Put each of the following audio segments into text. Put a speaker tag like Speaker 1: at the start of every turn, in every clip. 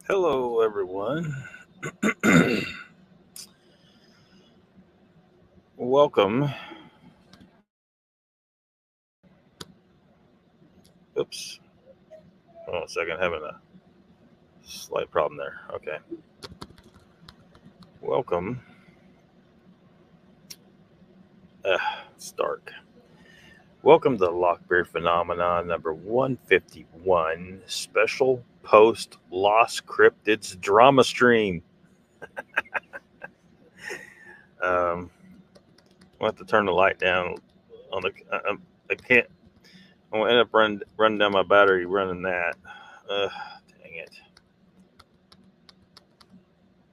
Speaker 1: Hello, everyone. Welcome. Oops. Hold on a second. Having a slight problem there. Okay. Welcome. It's dark. Welcome to LOCKBEARD Phenomena number 151, special post Lost Cryptids drama stream. I'll have to turn the light down on the. I can't. I'm gonna end up running down my battery running that. Dang it.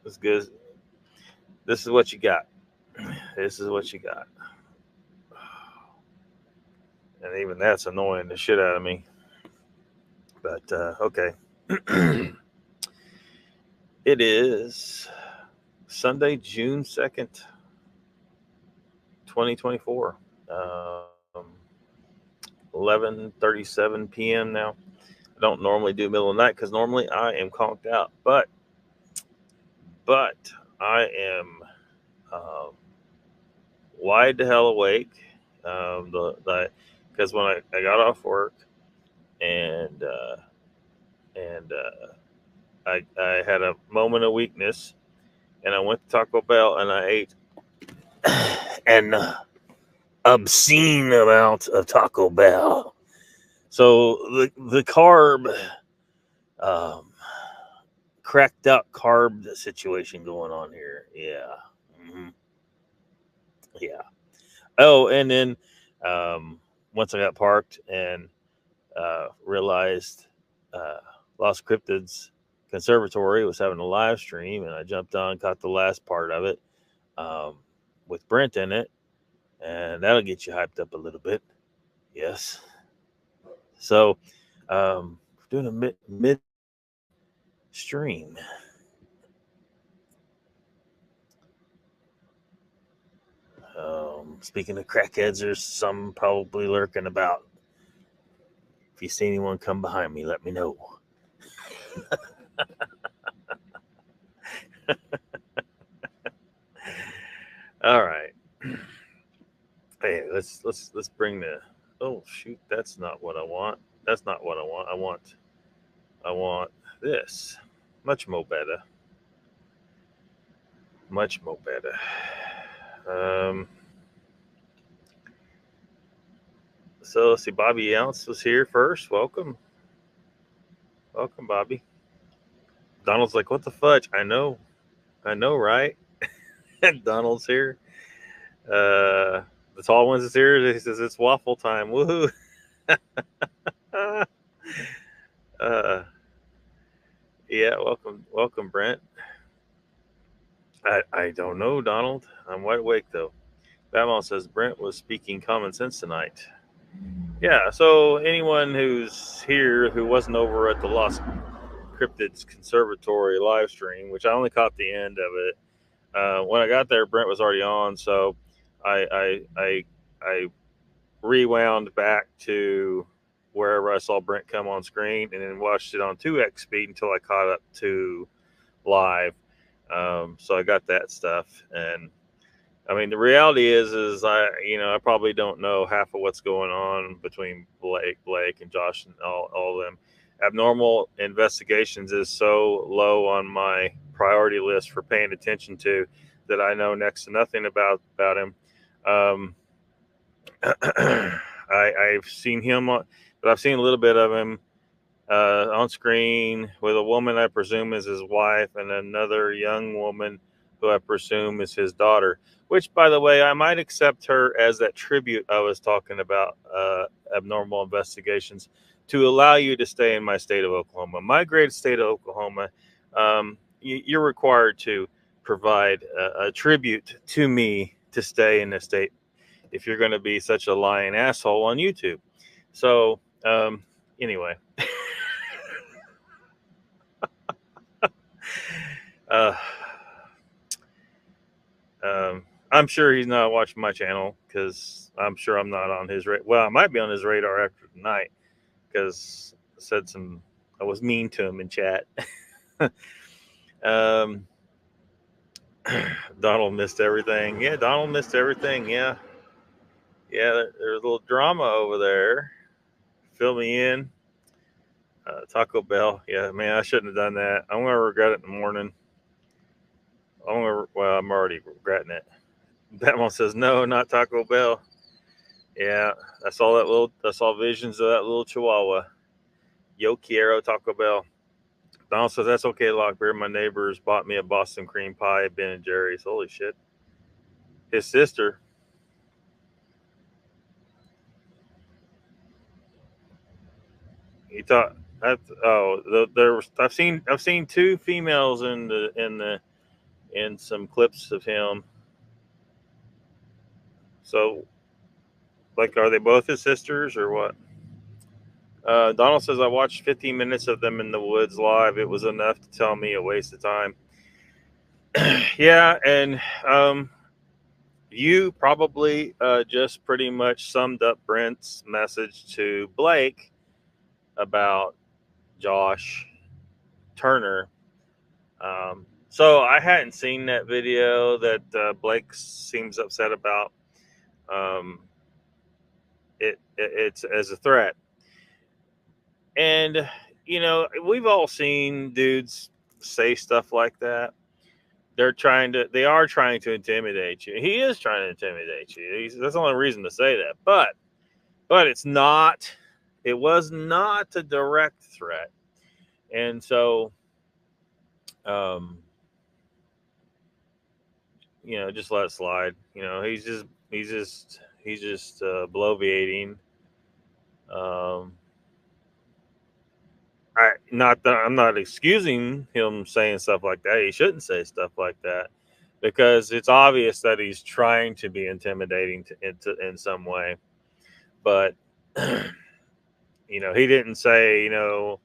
Speaker 1: This good. This is what you got. This is what you got. And even that's annoying the shit out of me. But okay. It is Sunday, June 2nd, 2024. 11:37 p.m. now. I don't normally do middle of the night because normally I am conked out. But I am wide the hell awake. Because when I got off work and I had a moment of weakness and I went to Taco Bell and I ate an obscene amount of Taco Bell. So the carb, cracked out carb situation going on here. Yeah. Mm-hmm. Yeah. Oh, and then once I got parked and realized Lost Cryptids Conservatory was having a live stream, and I jumped on, caught the last part of it with Brent in it, and that'll get you hyped up a little bit. Yes. So, doing a mid stream. Speaking of crackheads, there's some probably lurking about. If you see anyone come behind me, let me know. All right. Hey, let's bring the. Oh shoot, that's not what I want. That's not what I want. I want this. Much more better. Much more better. So let's see. Bobby Ounce was here first. Welcome, Bobby. Donald's like, what the fudge? I know, right? Donald's here. The tall ones is here. He says it's waffle time. Woohoo! Yeah, welcome, Brent. I don't know, Donald. I'm wide awake though. Batman says Brent was speaking common sense tonight. Yeah, so anyone who's here who wasn't over at the Lost Cryptids Conservatory live stream, which I only caught the end of it, when I got there, Brent was already on, so I rewound back to wherever I saw Brent come on screen, and then watched it on 2x speed until I caught up to live. So I got that stuff, and I mean the reality is I probably don't know half of what's going on between Blake and Josh and all of them. Abnormal investigations is so low on my priority list for paying attention to that I know next to nothing about him. I've seen him, but I've seen a little bit of him on screen with a woman I presume is his wife and another young woman who I presume is his daughter. Which, by the way, I might accept her as that tribute I was talking about, abnormal investigations, to allow you to stay in my state of Oklahoma. My great state of Oklahoma, you're required to provide a tribute to me to stay in the state if you're going to be such a lying asshole on YouTube. So, anyway. I'm sure he's not watching my channel because I'm sure I'm not on his radar. Well, I might be on his radar after tonight because I was mean to him in chat. um, Donald missed everything. Yeah, Donald missed everything. Yeah. Yeah, there's a little drama over there. Fill me in. Taco Bell. Yeah, man, I shouldn't have done that. I'm gonna regret it in the morning. Well, I'm already regretting it. Batman says no, not Taco Bell. Yeah, I saw visions of that little Chihuahua. Yo quiero Taco Bell. Donald says that's okay, Lockbeard. My neighbors bought me a Boston cream pie at Ben and Jerry's. Holy shit. His sister. He thought that I've seen two females in some clips of him. So, like, are they both his sisters or what? Donald says I watched 15 minutes of them in the woods live. It was enough to tell me a waste of time. Yeah, and you probably just pretty much summed up Brent's message to Blake about Josh Turner. So I hadn't seen that video that Blake seems upset about. It's as a threat, and we've all seen dudes say stuff like that. They are trying to intimidate you. He is trying to intimidate you. That's the only reason to say that. But it was not a direct threat. And so, just let it slide. He's just bloviating. I'm not excusing him saying stuff like that. He shouldn't say stuff like that because it's obvious that he's trying to be intimidating in some way. But he didn't say, I'm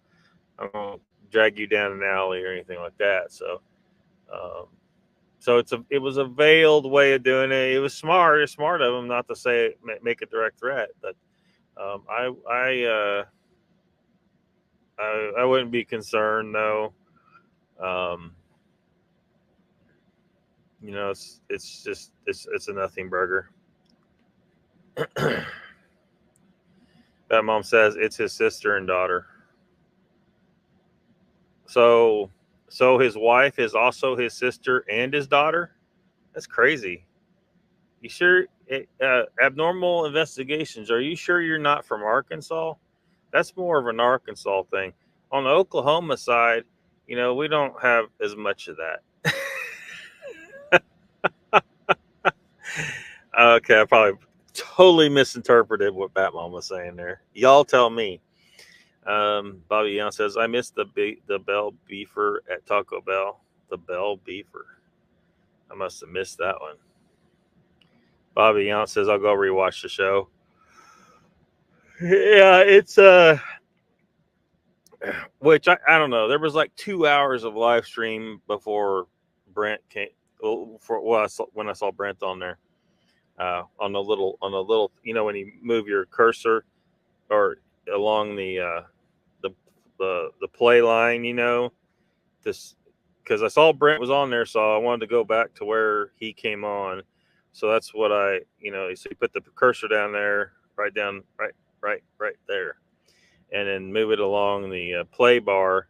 Speaker 1: gonna drag you down an alley or anything like that. So, it was a veiled way of doing it. It was smart. It's smart of him not to say make a direct threat. But I wouldn't be concerned though. It's a nothing burger. That mom says it's his sister and daughter. So his wife is also his sister and his daughter. That's crazy. You sure? Abnormal investigations. Are you sure you're not from Arkansas? That's more of an Arkansas thing. On the Oklahoma side, we don't have as much of that. Okay, I probably totally misinterpreted what Batman was saying there. Y'all tell me. Bobby Young says, I missed the Bell Beefer at Taco Bell. The Bell Beefer. I must have missed that one. Bobby Young says, I'll go rewatch the show. Yeah, it's which I don't know. There was like 2 hours of live stream before Brent came. When I saw Brent on there, on the little, when you move your cursor or along the play line, this, because I saw Brent was on there, so I wanted to go back to where he came on. So that's what so you put the cursor down there, right there, and then move it along the play bar,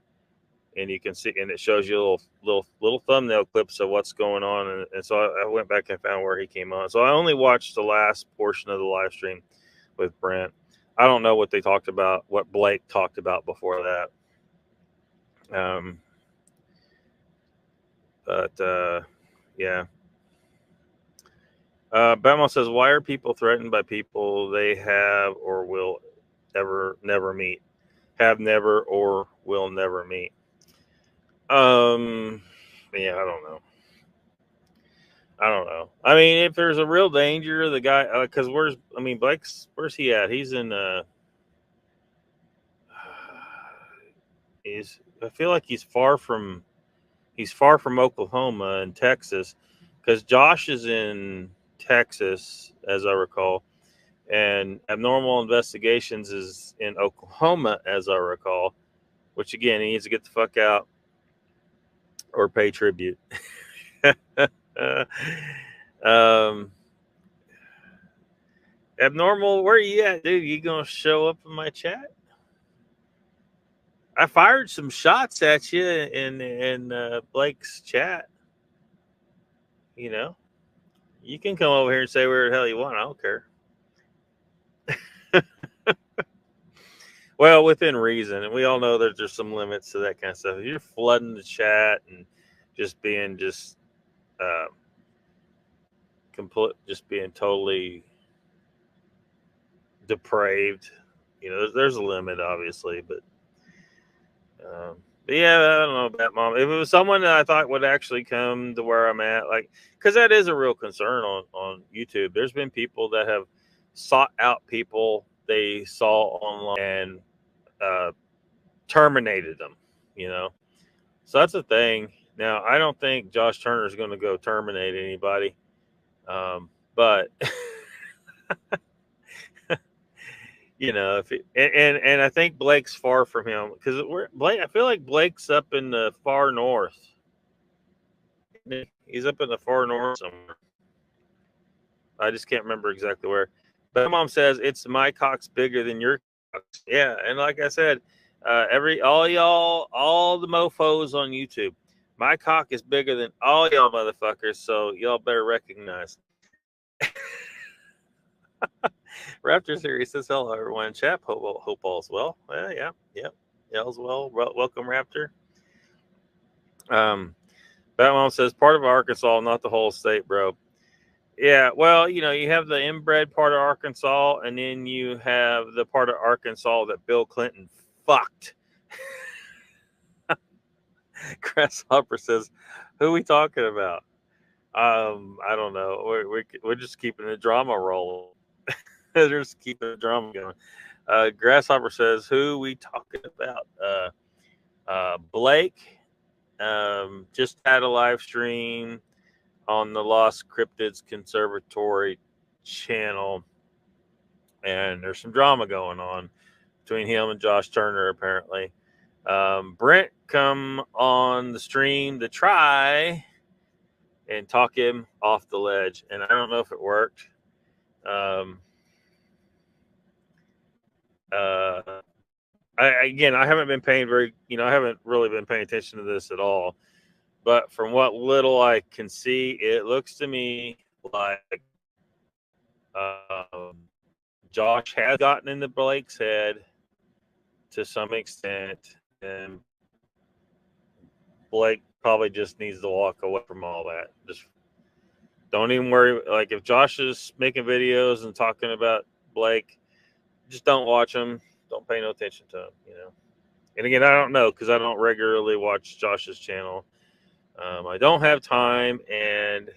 Speaker 1: and you can see, and it shows you little thumbnail clips of what's going on. And so I went back and found where he came on. So I only watched the last portion of the live stream with Brent. I don't know what they talked about, what Blake talked about before that. Yeah. Bama says, why are people threatened by people they have or will never meet? Have never or will never meet. Yeah, I don't know. I mean, if there's a real danger, the guy, because Blake's, where's he at? He's in, I feel like he's far from Oklahoma and Texas, because Josh is in Texas, as I recall, and Abnormal Investigations is in Oklahoma, as I recall, which again, he needs to get the fuck out. or pay tribute. um, Abnormal, where you at, dude? You gonna show up in my chat? I fired some shots at you in Blake's chat. You know, you can come over here and say where the hell you want. I don't care. Well, within reason, and we all know that there's some limits to that kind of stuff. If you're flooding the chat and just being just being totally depraved, you know, there's a limit, obviously, but yeah, I don't know about Mom. If it was someone that I thought would actually come to where I'm at, like, because that is a real concern on YouTube. There's been people that have sought out people they saw online and terminated them, you know. So that's a thing. Now, I don't think Josh Turner is going to go terminate anybody, but you know, if and I think Blake's far from him because I feel like Blake's up in the far north. He's up in the far north somewhere. I just can't remember exactly where. But my mom says it's my cock's bigger than your cock's. Yeah, and like I said, all the mofos on YouTube, my cock is bigger than all y'all motherfuckers. So y'all better recognize. Raptor Series says hello, everyone. Chap, hope all's well. Yeah. All's well. Welcome, Raptor. Batmom says part of Arkansas, not the whole state, bro. Yeah, well, you know, you have the inbred part of Arkansas, and then you have the part of Arkansas that Bill Clinton fucked. Grasshopper says, "Who are we talking about?" I don't know. We're just keeping the drama rolling. They're just keeping the drama going. Grasshopper says, "Who are we talking about?" Blake just had a live stream on the Lost Cryptids Conservatory channel, and there's some drama going on between him and Josh Turner, apparently. Brent come on the stream to try and talk him off the ledge, and I don't know if it worked. I haven't been paying I haven't really been paying attention to this at all. But from what little I can see, it looks to me like Josh has gotten into Blake's head to some extent, and Blake probably just needs to walk away from all that. Just don't even worry. Like, if Josh is making videos and talking about Blake, just don't watch him. Don't pay no attention to him, you know. And again, I don't know because I don't regularly watch Josh's channel. I don't have time, and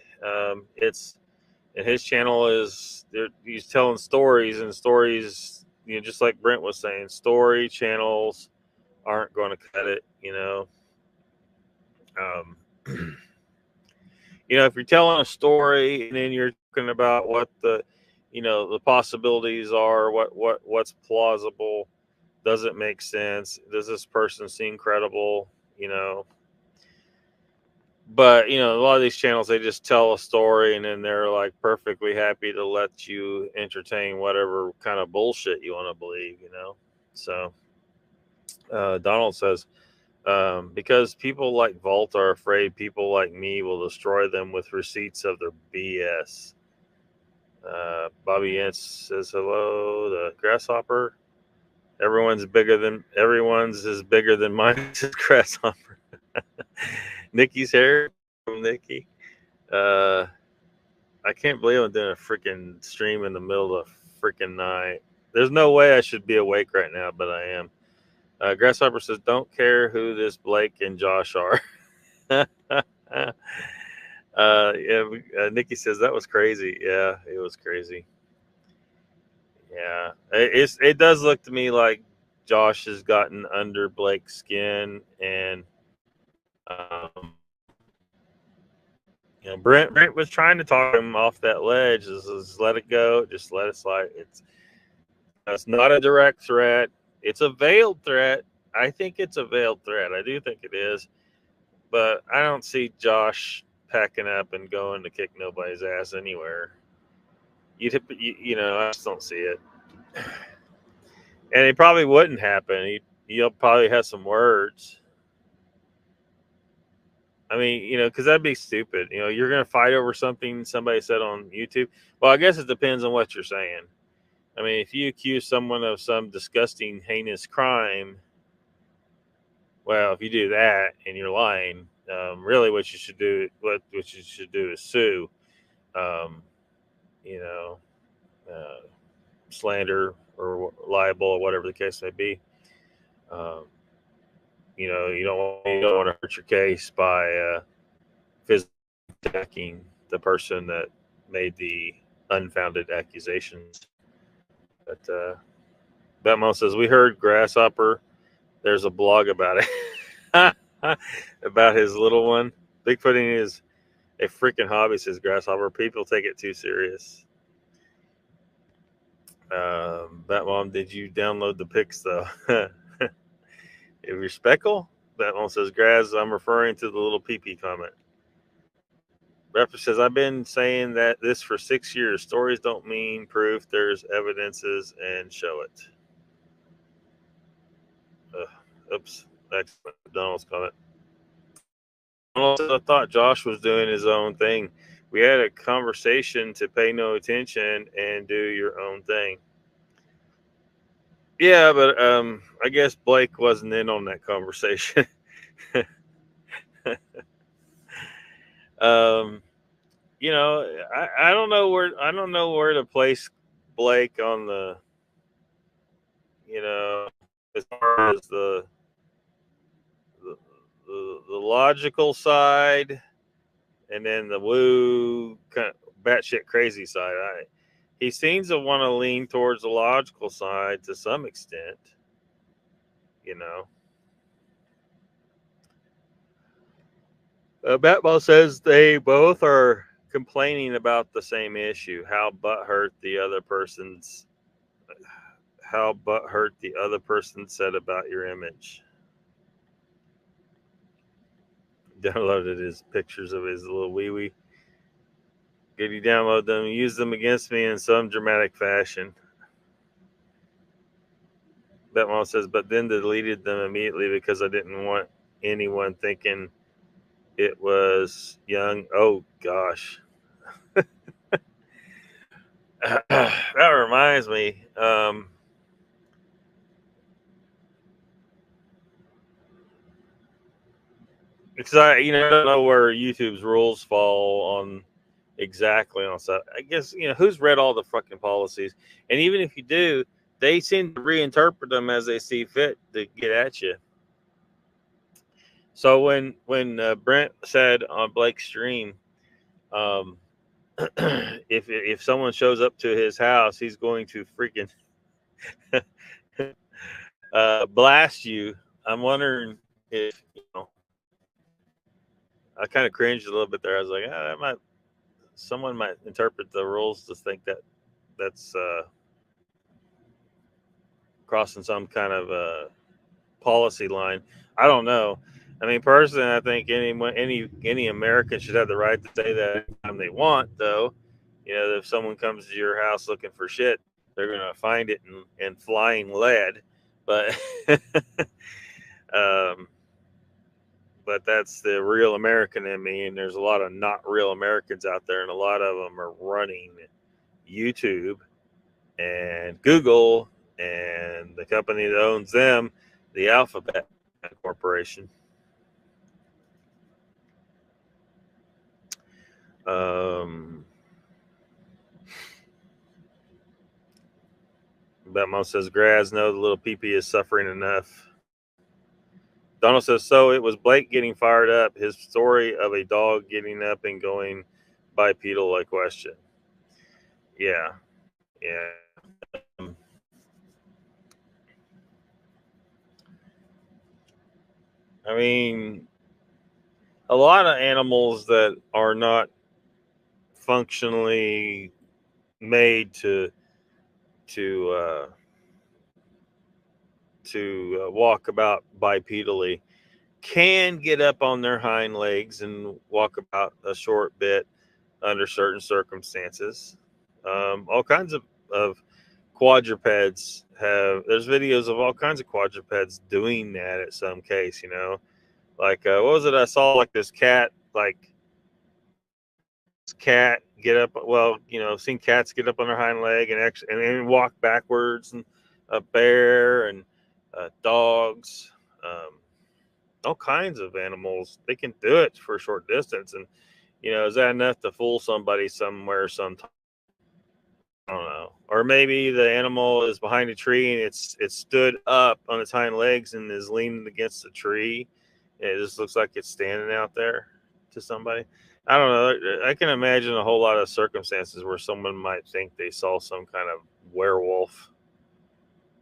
Speaker 1: his channel is he's telling stories, and stories, you know, just like Brent was saying, story channels aren't going to cut it, you know. You know, if you're telling a story and then you're talking about what the possibilities are, what's plausible, does it make sense? Does this person seem credible? You know. But, you know, a lot of these channels, they just tell a story and then they're like perfectly happy to let you entertain whatever kind of bullshit you want to believe, you know. So Donald says, because people like Vault are afraid people like me will destroy them with receipts of their BS. Bobby Yance says hello. The Grasshopper. Everyone's is bigger than mine. Says Grasshopper. Nikki's hair from Nikki. I can't believe I'm doing a freaking stream in the middle of freaking night. There's no way I should be awake right now, but I am. Grasshopper says, don't care who this Blake and Josh are. Nikki says, that was crazy. Yeah, it was crazy. Yeah, it does look to me like Josh has gotten under Blake's skin, and you know, Brent was trying to talk him off that ledge. Just let it go. Just let it slide. It's not a direct threat. It's a veiled threat. I think it's a veiled threat. I do think it is. But I don't see Josh packing up and going to kick nobody's ass anywhere. You know, I just don't see it. And it probably wouldn't happen. He'll probably have some words. I mean, you know, because that'd be stupid. You know, you're going to fight over something somebody said on YouTube. Well, I guess it depends on what you're saying. I mean, if you accuse someone of some disgusting, heinous crime, well, if you do that and you're lying, really, what you should do is sue. Um, you know, uh, slander or libel or whatever the case may be. Um, you know, you don't want to hurt your case by physically attacking the person that made the unfounded accusations. But Batman says, we heard Grasshopper. There's a blog about it. About his little one. Bigfooting is a freaking hobby, says Grasshopper. People take it too serious. Batmom, did you download the pics though? If you're Speckle, Batmom says, Graz, I'm referring to the little pee-pee comment. Raptor says, I've been saying that this for 6 years. Stories don't mean proof. There's evidences and show it. Oops. Excellent. Donald's comment. Donald says, I thought Josh was doing his own thing. We had a conversation to pay no attention and do your own thing. Yeah, but I guess Blake wasn't in on that conversation. You know, I don't know where to place Blake on the, you know, as far as the logical side, and then the woo kind of batshit crazy side. He seems to want to lean towards the logical side to some extent, you know. Batball says they both are complaining about the same issue: how butthurt the other person said about your image. Downloaded his pictures of his little wee wee. Did he download them and use them against me in some dramatic fashion? Batmom says, but then deleted them immediately because I didn't want anyone thinking it was young. Oh gosh. That reminds me. Because I don't know where YouTube's rules fall on exactly on stuff. I guess who's read all the fucking policies, and even if you do, they seem to reinterpret them as they see fit to get at you. So when Brent said on Blake's stream, if someone shows up to his house, he's going to freaking blast you. I'm wondering if I kind of cringed a little bit there. I was like, someone might interpret the rules to think that that's crossing some kind of policy line. I don't know. I mean, personally, I think any American should have the right to say that anytime they want. Though, if someone comes to your house looking for shit, they're gonna find it in flying lead. But but that's the real American in me, and there's a lot of not real Americans out there, and a lot of them are running YouTube and Google and the company that owns them, the Alphabet Corporation. Batmom says, Graz, no, the little PP is suffering enough. Donald says, so it was Blake getting fired up. His story of a dog getting up and going bipedal, I question. Yeah. I mean, a lot of animals that are not functionally made to walk about bipedally. can get up on their hind legs and walk about a short bit under certain circumstances. All kinds of quadrupeds there's videos of all kinds of quadrupeds doing that at some case, like what was it I saw, like this cat, get up, well, seen cats get up on their hind leg and walk backwards, and a bear and dogs, all kinds of animals, they can do it for a short distance. And is that enough to fool somebody somewhere sometime? I don't know. Or maybe the animal is behind a tree and it's stood up on its hind legs and is leaning against the tree. It just looks like it's standing out there to somebody. I don't know. I can imagine a whole lot of circumstances where someone might think they saw some kind of werewolf,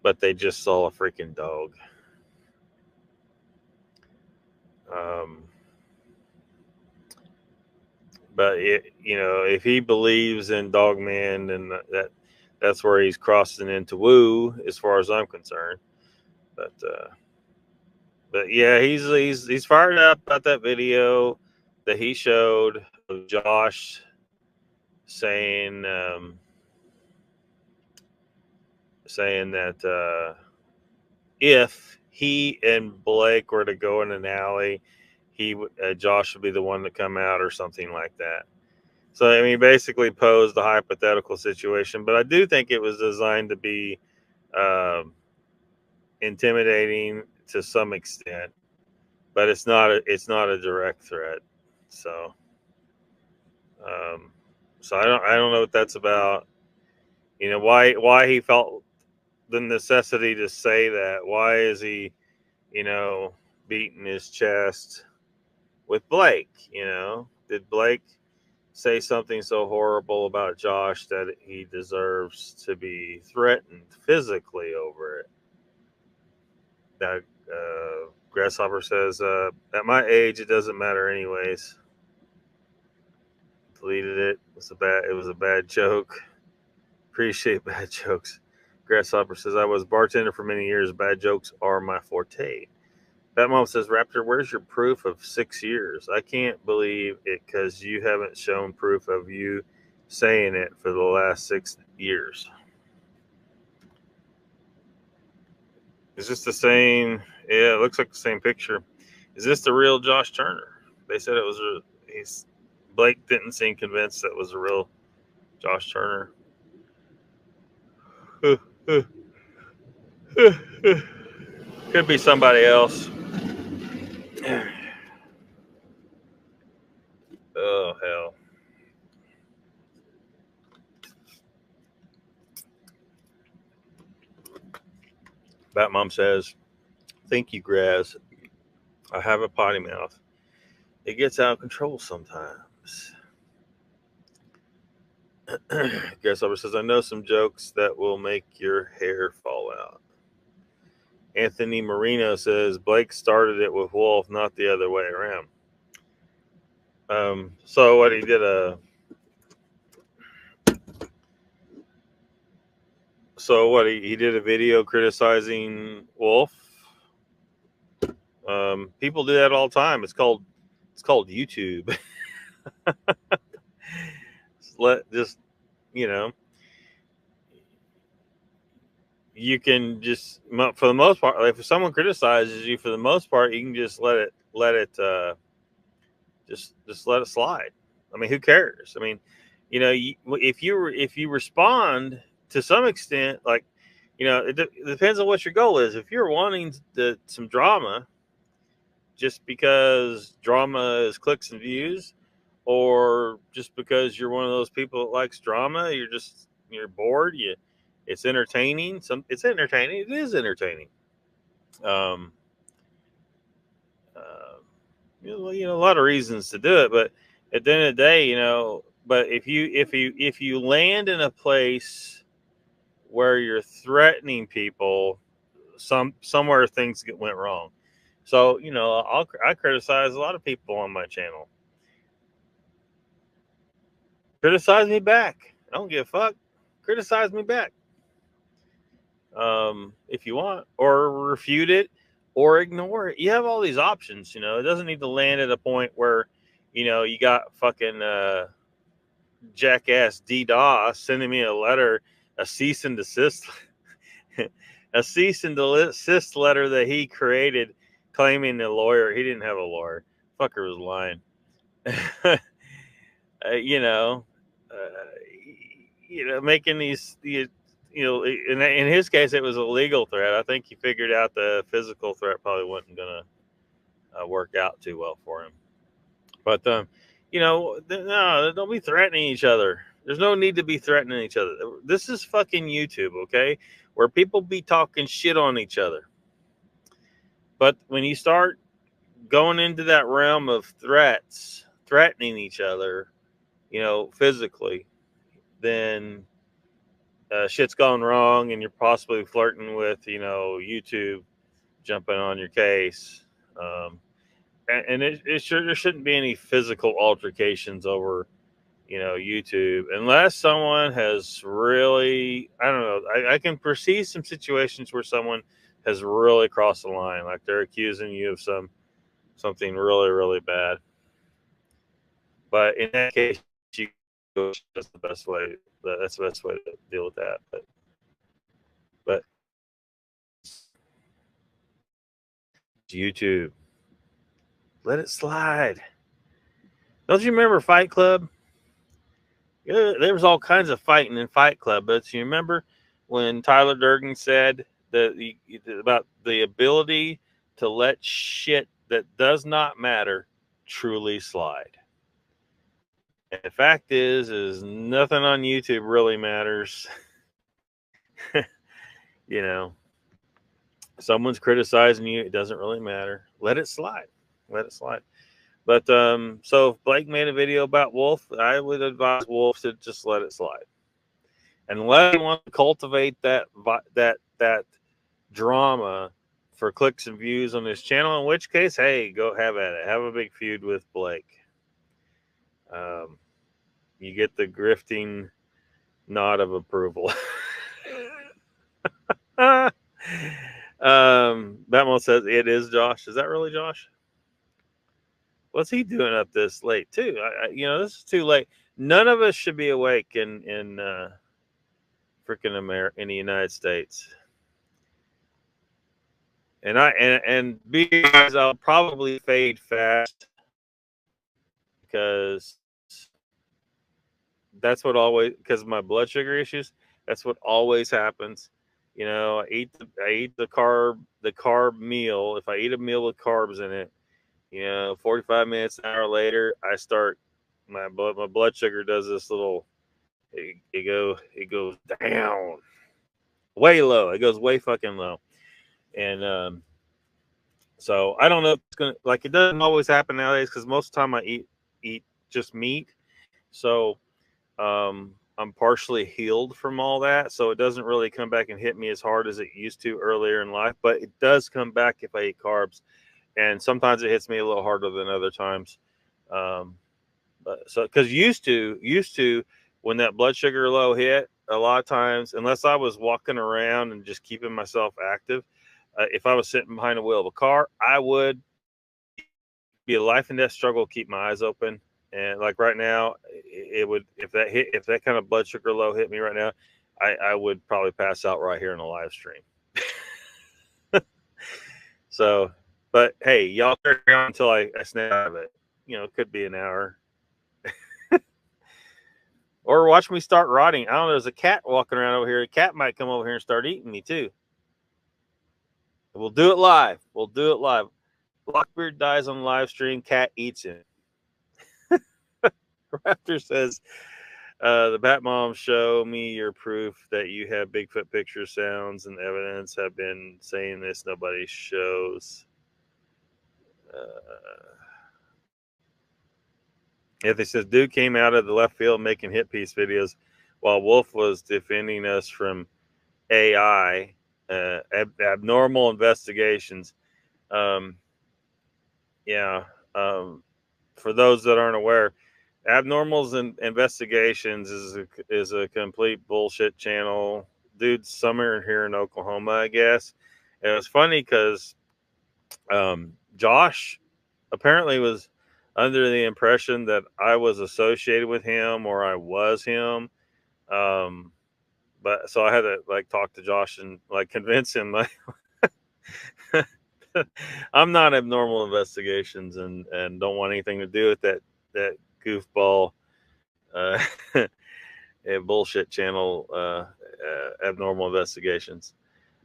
Speaker 1: but they just saw a freaking dog. But if he believes in Dogman, then that's where he's crossing into woo, as far as I'm concerned. But yeah, he's fired up about that video that he showed of Josh saying that if he and Blake were to go in an alley, Josh would be the one to come out or something like that. So, I mean, basically posed a hypothetical situation, but I do think it was designed to be intimidating to some extent, but it's not a direct threat. So, I don't know what that's about. Why he felt the necessity to say that. Why is he, beating his chest with Blake? Did Blake say something so horrible about Josh that he deserves to be threatened physically over it? That Grasshopper says, at my age, it doesn't matter anyways. Deleted it. It was a bad joke. Appreciate bad jokes. Grasshopper says, I was bartender for many years. Bad jokes are my forte. Batmom says, Raptor, where's your proof of 6 years? I can't believe it because you haven't shown proof of you saying it for the last 6 years. Is this the same? Yeah, it looks like the same picture. Is this the real Josh Turner? They said it was. Blake didn't seem convinced that was a real Josh Turner. Could be somebody else. Oh, hell. Batmom says, thank you, Graz. I have a potty mouth. It gets out of control sometimes. Grasshopper says, I know some jokes that will make your hair fall out. Anthony Marino says, Blake started it with Wolf, not the other way around. So what he did he did a video criticizing Wolf. People do that all the time. It's called YouTube. You can just, for the most part, if someone criticizes you, for the most part, you can just let it just let it slide. I mean, who cares? I mean, if you respond to some extent, like, it depends on what your goal is. If you're wanting some drama, just because drama is clicks and views, or just because you're one of those people that likes drama, you're bored, it's entertaining. It's entertaining. It is entertaining. A lot of reasons to do it, but at the end of the day, but if you land in a place where you're threatening people, somewhere things went wrong. So, I criticize a lot of people on my channel. Criticize me back. I don't give a fuck. Criticize me back. If you want, or refute it, or ignore it. You have all these options. You know, it doesn't need to land at a point where, you know, you got fucking jackass DDoS sending me a letter, a cease and desist, a cease and desist letter that he created, claiming the lawyer. He didn't have a lawyer. Fucker was lying. You know, making these, in his case, it was a legal threat. I think he figured out the physical threat probably wasn't gonna work out too well for him. But no, don't be threatening each other. There's no need to be threatening each other. This is fucking YouTube, okay? Where people be talking shit on each other. But when you start going into that realm of threatening each other, physically, then shit's gone wrong, and you're possibly flirting with, YouTube jumping on your case. And there shouldn't be any physical altercations over, YouTube, unless someone has really, I don't know. I can perceive some situations where someone has really crossed the line, like they're accusing you of something really, really bad. But in that case, that's the best way. That's the best way to deal with that. But YouTube, let it slide. Don't you remember Fight Club? Yeah, there was all kinds of fighting in Fight Club, but you remember when Tyler Durden said about the ability to let shit that does not matter truly slide. And the fact is nothing on YouTube really matters. Someone's criticizing you, it doesn't really matter. Let it slide. Let it slide. But so if Blake made a video about Wolf, I would advise Wolf to just let it slide. Unless you want to cultivate that drama for clicks and views on his channel, in which case, hey, go have at it. Have a big feud with Blake. You get the grifting nod of approval. Batman says it is Josh. Is that really Josh? What's he doing up this late too? This is too late. None of us should be awake in freaking America, in the United States. And because I'll probably fade fast because that's what always, because of my blood sugar issues. That's what always happens. I eat the carb meal. If I eat a meal with carbs in it, 45 minutes, an hour later, I start my blood sugar does this little. It goes down, way low. It goes way fucking low, and so I don't know if it's gonna, like, it doesn't always happen nowadays because most of the time I eat just meat. So I'm partially healed from all that, so it doesn't really come back and hit me as hard as it used to earlier in life. But it does come back if I eat carbs, and sometimes it hits me a little harder than other times. But so because used to when that blood sugar low hit, a lot of times, unless I was walking around and just keeping myself active, if I was sitting behind the wheel of a car, I would be a life and death struggle to keep my eyes open. And like right now, it would, if that kind of blood sugar low hit me right now, I would probably pass out right here in a live stream. So, but hey, y'all carry on until I snap out of it. It could be an hour. Or watch me start rotting. I don't know. There's a cat walking around over here. A cat might come over here and start eating me too. We'll do it live. Lockbeard dies on live stream. Cat eats him. Raptor says, the Bat Mom, show me your proof that you have Bigfoot picture sounds and evidence. Have been saying this. Nobody shows. Anthony says, dude came out of the left field making hit piece videos while Wolf was defending us from AI, abnormal investigations. For those that aren't aware, Abnormals and Investigations is a complete bullshit channel. Dude, somewhere here in Oklahoma, I guess. And it was funny because Josh apparently was under the impression that I was associated with him or I was him. But so I had to like talk to Josh and like convince him like I'm not Abnormal Investigations and don't want anything to do with that goofball uh, bullshit channel, Abnormal Investigations.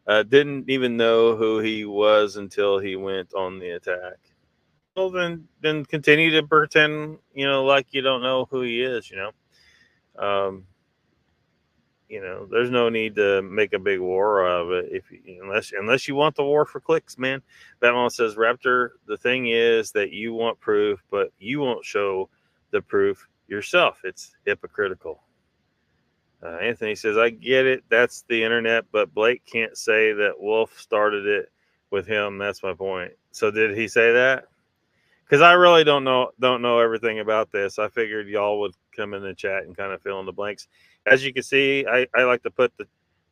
Speaker 1: Didn't even know who he was until he went on the attack. Well, then continue to pretend, like you don't know who he is. Um, there's no need to make a big war out of it unless you want the war for clicks, man. Batman says, Raptor, the thing is that you want proof, but you won't show the proof yourself. It's hypocritical. Anthony says, I get it. That's the internet, but Blake can't say that Wolf started it with him. That's my point. So did he say that? Because I really don't know everything about this. I figured y'all would come in the chat and kind of fill in the blanks. As you can see, I like to put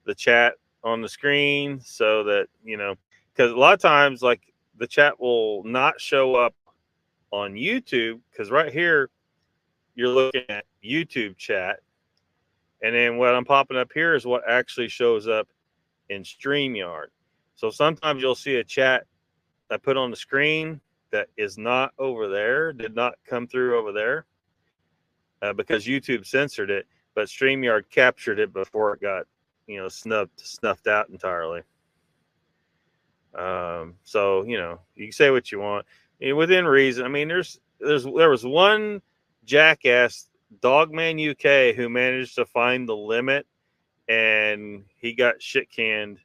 Speaker 1: the chat on the screen so that, because a lot of times, like, the chat will not show up on YouTube, because right here, you're looking at YouTube chat. And then what I'm popping up here is what actually shows up in StreamYard. So sometimes you'll see a chat I put on the screen that is not over there, did not come through over there, because YouTube censored it, but StreamYard captured it before it got, snuffed out entirely. So, you can say what you want within reason. I mean, there was one jackass, Dogman UK, who managed to find the limit, and he got shit canned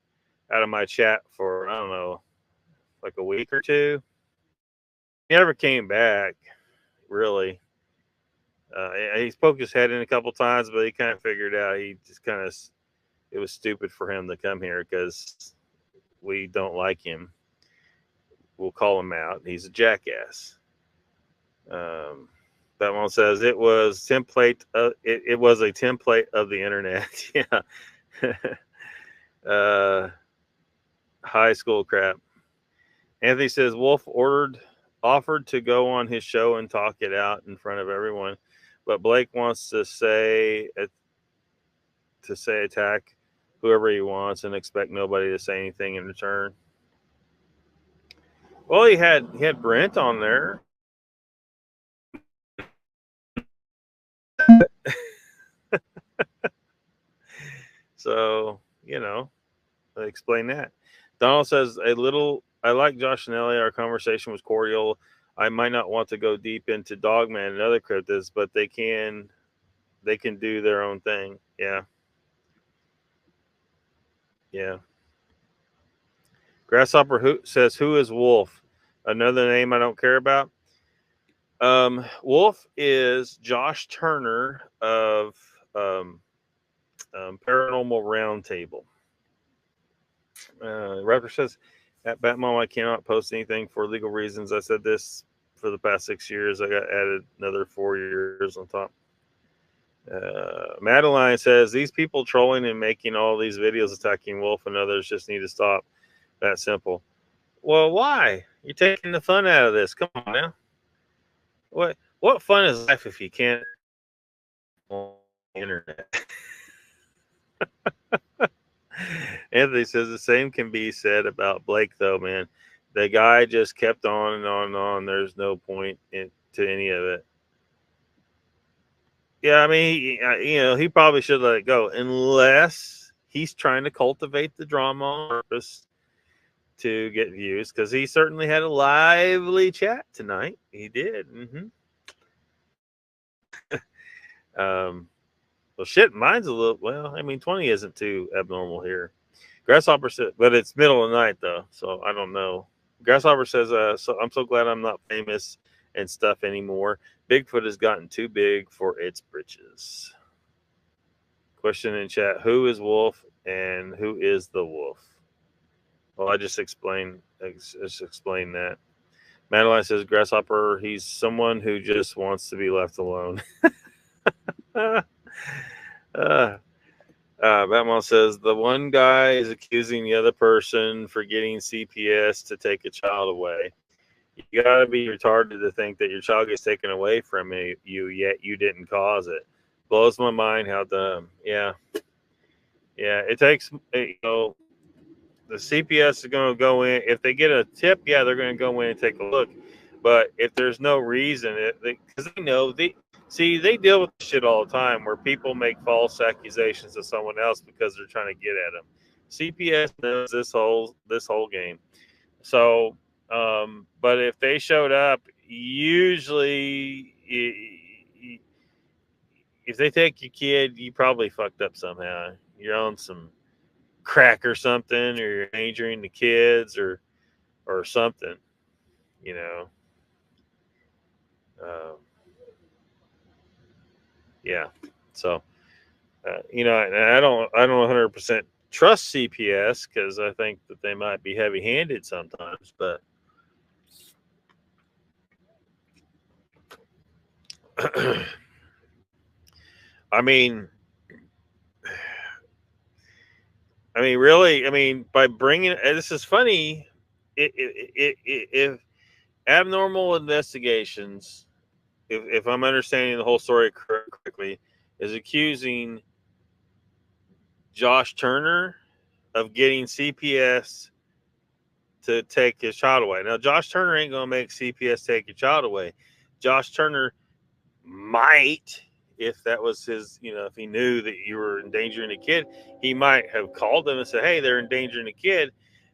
Speaker 1: out of my chat for, I don't know, like a week or two. He never came back, really. He poked his head in a couple times, but he kind of figured out it was stupid for him to come here because we don't like him. We'll call him out. He's a jackass. That one says it was template. It was a template of the internet. Yeah. High school crap. Anthony says Wolf offered to go on his show and talk it out in front of everyone, but Blake wants to say attack whoever he wants and expect nobody to say anything in return. Well, he had Brent on there. So, explain that. Donald says I like Josh and Ellie. Our conversation was cordial. I might not want to go deep into Dogman and other cryptids, but they can do their own thing. Yeah. Yeah. Grasshopper says, who is Wolf? Another name I don't care about. Wolf is Josh Turner of Paranormal Roundtable. Raptor says, at Batmom, I cannot post anything for legal reasons. I said this for the past 6 years. I got added another 4 years on top. Madeline says, these people trolling and making all these videos attacking Wolf and others just need to stop. That simple. Well, why? You're taking the fun out of this. Come on now. What fun is life if you can't on the internet? Anthony says the same can be said about Blake, though, man. The guy just kept on and on and on. There's no point to any of it. Yeah, I mean, he probably should let it go, unless he's trying to cultivate the drama on purpose to get views, because he certainly had a lively chat tonight. He did. Well, shit, mine's a little, well, I mean, 20 isn't too abnormal here. Grasshopper said, but it's middle of the night, though, so I don't know. Grasshopper says, so I'm so glad I'm not famous and stuff anymore. Bigfoot has gotten too big for its britches. Question in chat, who is Wolf and who is the wolf? Well, I just explained that. Madeline says, Grasshopper, he's someone who just wants to be left alone. Batman says the one guy is accusing the other person for getting CPS to take a child away. You gotta be retarded to think that your child gets taken away from you, yet you didn't cause it. Blows my mind how dumb. Yeah. It takes, the CPS is going to go in. If they get a tip, yeah, they're going to go in and take a look. But if there's no reason, because they know they deal with shit all the time where people make false accusations of someone else because they're trying to get at them. CPS knows this whole game. So, but if they showed up, usually if they take your kid, you probably fucked up somehow. You're on some crack or something, or you're endangering the kids or something, you know. Yeah. So, and I don't 100% trust CPS because I think that they might be heavy-handed sometimes, but I mean, really, by bringing this is funny. If abnormal investigations, if I'm understanding the whole story correctly, is accusing Josh Turner of getting CPS to take his child away. Now, Josh Turner ain't going to make CPS take your child away. Josh Turner might, if that was his, if he knew that you were endangering a kid, he might have called them and said, hey, they're endangering a kid.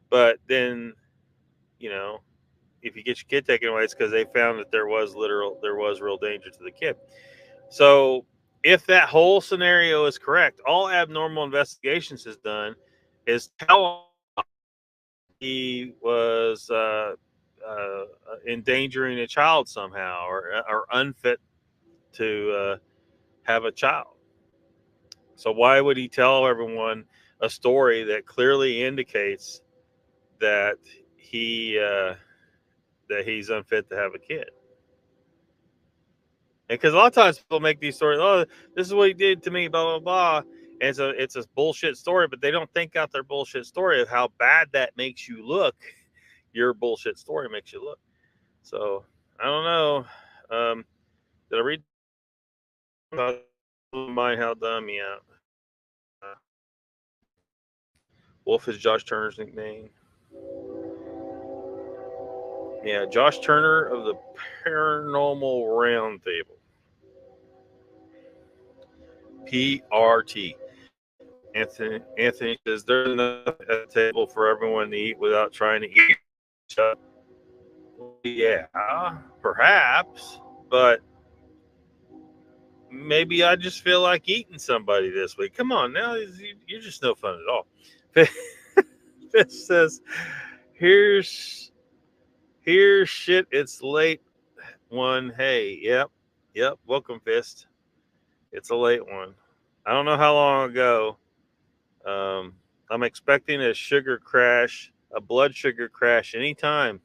Speaker 1: But then, if you get your kid taken away, it's because they found that there was real danger to the kid. So if that whole scenario is correct, all abnormal investigations has done is tell he was endangering a child somehow or unfit to have a child. So why would he tell everyone a story that clearly indicates that he's unfit to have a kid? And because a lot of times people make these stories, oh, this is what he did to me, blah, blah, blah. And it's a bullshit story, but they don't think out their bullshit story of how bad that makes you look. Your bullshit story makes you look. So, I don't know. Did I read about mind how dumb? Yeah. Wolf is Josh Turner's nickname. Yeah, Josh Turner of the Paranormal Roundtable. PRT. Anthony says there's enough at the table for everyone to eat without trying to eat each other. Yeah, perhaps, but maybe I just feel like eating somebody this week. Come on, now you're just no fun at all. This says, here's shit. It's late one. Hey, yep. Welcome, Fist. It's a late one. I don't know how long ago. I'm expecting a blood sugar crash anytime.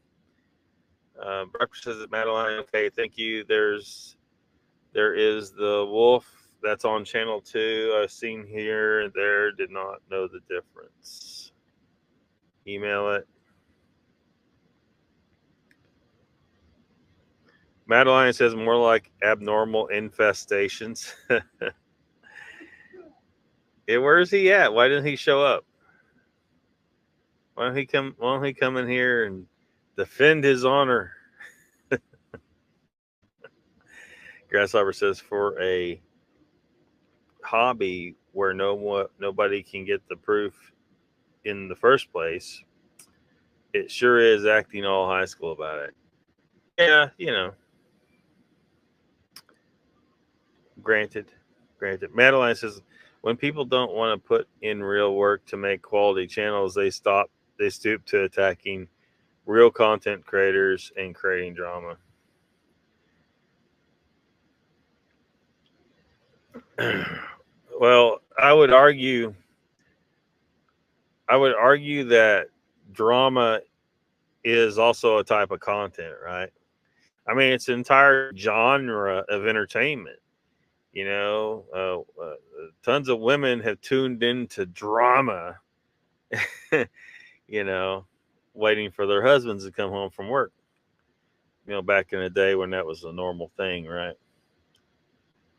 Speaker 1: Breakfast says it, Madeline. Okay, thank you. There is the wolf that's on channel 2. I've seen here and there. Did not know the difference. Email it. Madeline says more like abnormal infestations. Yeah, where is he at? Why didn't he show up? Why don't he come in here and defend his honor? Grasshopper says for a hobby where nobody can get the proof in the first place, it sure is acting all high school about it. Yeah, Granted. Madeline says when people don't want to put in real work to make quality channels, they stoop to attacking real content creators and creating drama. Well, I would argue that drama is also a type of content, right? I mean, it's an entire genre of entertainment. You know, tons of women have tuned into drama, you know, waiting for their husbands to come home from work. You know, back in the day when that was a normal thing, right?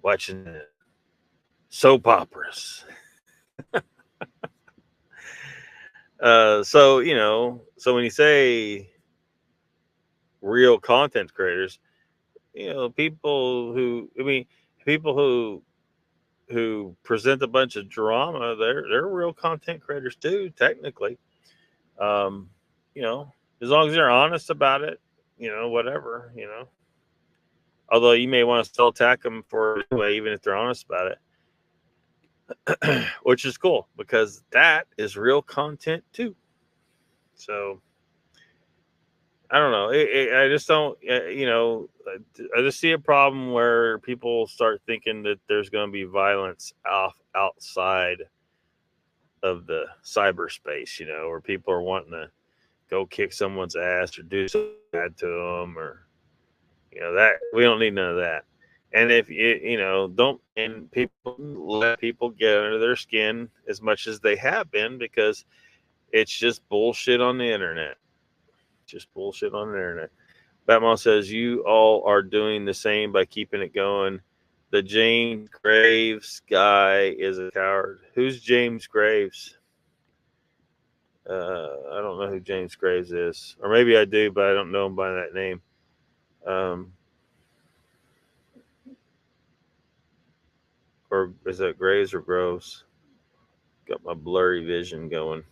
Speaker 1: Watching soap operas. So, you know, so when you say real content creators, you know, people who present a bunch of drama, they're real content creators too, technically. Um, you know, as long as they're honest about it, you know, whatever, you know. Although you may want to still attack them for it anyway, even if they're honest about it, which is cool because that is real content too. So I don't know. I just don't, you know, I just see a problem where people start thinking that there's going to be violence outside of the cyberspace, you know, where people are wanting to go kick someone's ass or do something bad to them, or you know, that we don't need none of that. And if you know, don't and people let people get under their skin as much as they have been because it's just bullshit on the internet. Just bullshit on the internet. Batman says you all are doing the same by keeping it going. The James Graves guy is a coward. Who's James Graves? I don't know who James Graves is, or maybe I do, but I don't know him by that name. Or is that Graves or Groves? Got my blurry vision going.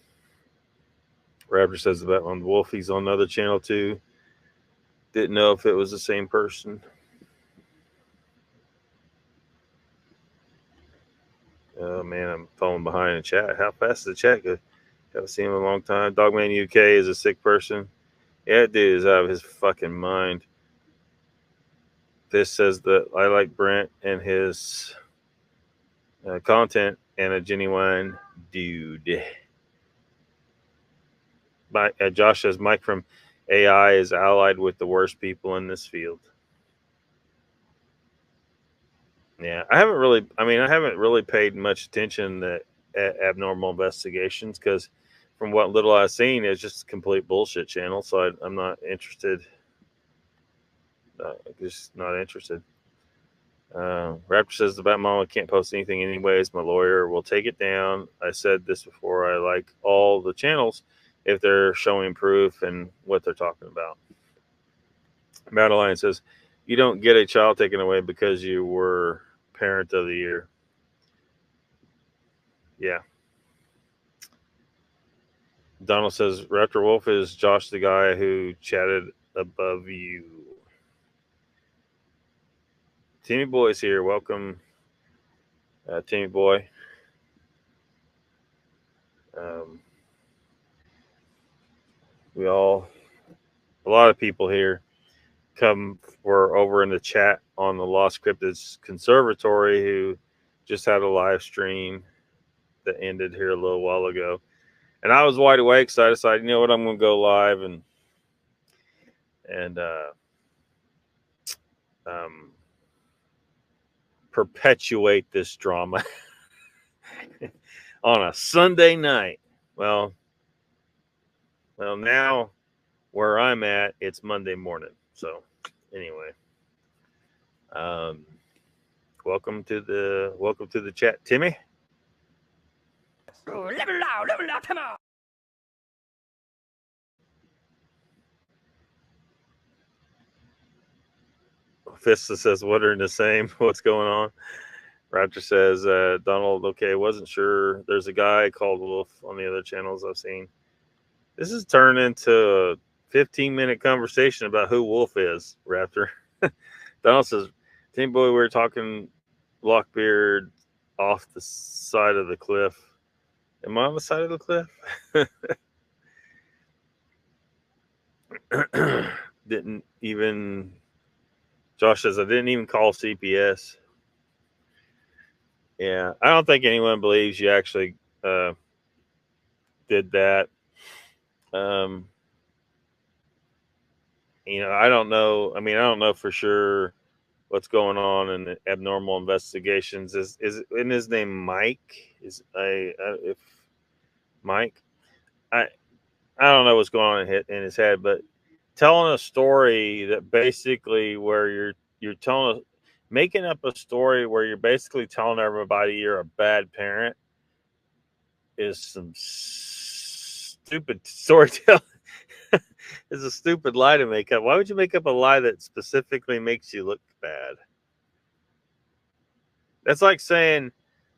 Speaker 1: Raptor says about on Wolf. He's on another channel too. Didn't know if it was the same person. Oh man, I'm falling behind in chat. How fast does the chat go? Haven't seen him in a long time. Dogman UK is a sick person. Yeah, dude is out of his fucking mind. This says that I like Brent and his content and a genuine dude. Josh says Mike from AI is allied with the worst people in this field. Yeah, I haven't really paid much attention to abnormal investigations because from what little I've seen, it's just a complete bullshit channel. So I'm not interested. Just not interested. Raptor says the Batmama can't post anything anyways. My lawyer will take it down. I said this before. I like all the channels if they're showing proof and what they're talking about. Madeline says you don't get a child taken away because you were parent of the year. Yeah. Donald says Raptor Wolf is Josh, the guy who chatted above you. Timmy Boy's here. Welcome, Timmy Boy. A lot of people here were over in the chat on the Lost Cryptids Conservatory who just had a live stream that ended here a little while ago. And I was wide awake, so I decided, you know what, I'm going to go live and perpetuate this drama on a Sunday night. Well, now where I'm at, it's Monday morning. So anyway, welcome to the chat, Timmy. Level out, come on. Fista says, what are the same? What's going on? Raptor says, Donald, okay, wasn't sure. There's a guy called Wolf on the other channels I've seen. This has turned into a 15-minute conversation about who Wolf is, Raptor. Donald says, Team Boy, we were talking Lockbeard off the side of the cliff. Am I on the side of the cliff? Didn't even... Josh says, I didn't even call CPS. Yeah, I don't think anyone believes you actually did that. You know, I don't know. I mean, I don't know for sure what's going on in the abnormal investigations. Is in his name Mike? Is if Mike? I I don't know what's going on in his head, but telling a story that basically where you're telling making up a story where you're basically telling everybody you're a bad parent is some stupid storytelling. It's a stupid lie to make up. Why would you make up a lie that specifically makes you look bad? That's like saying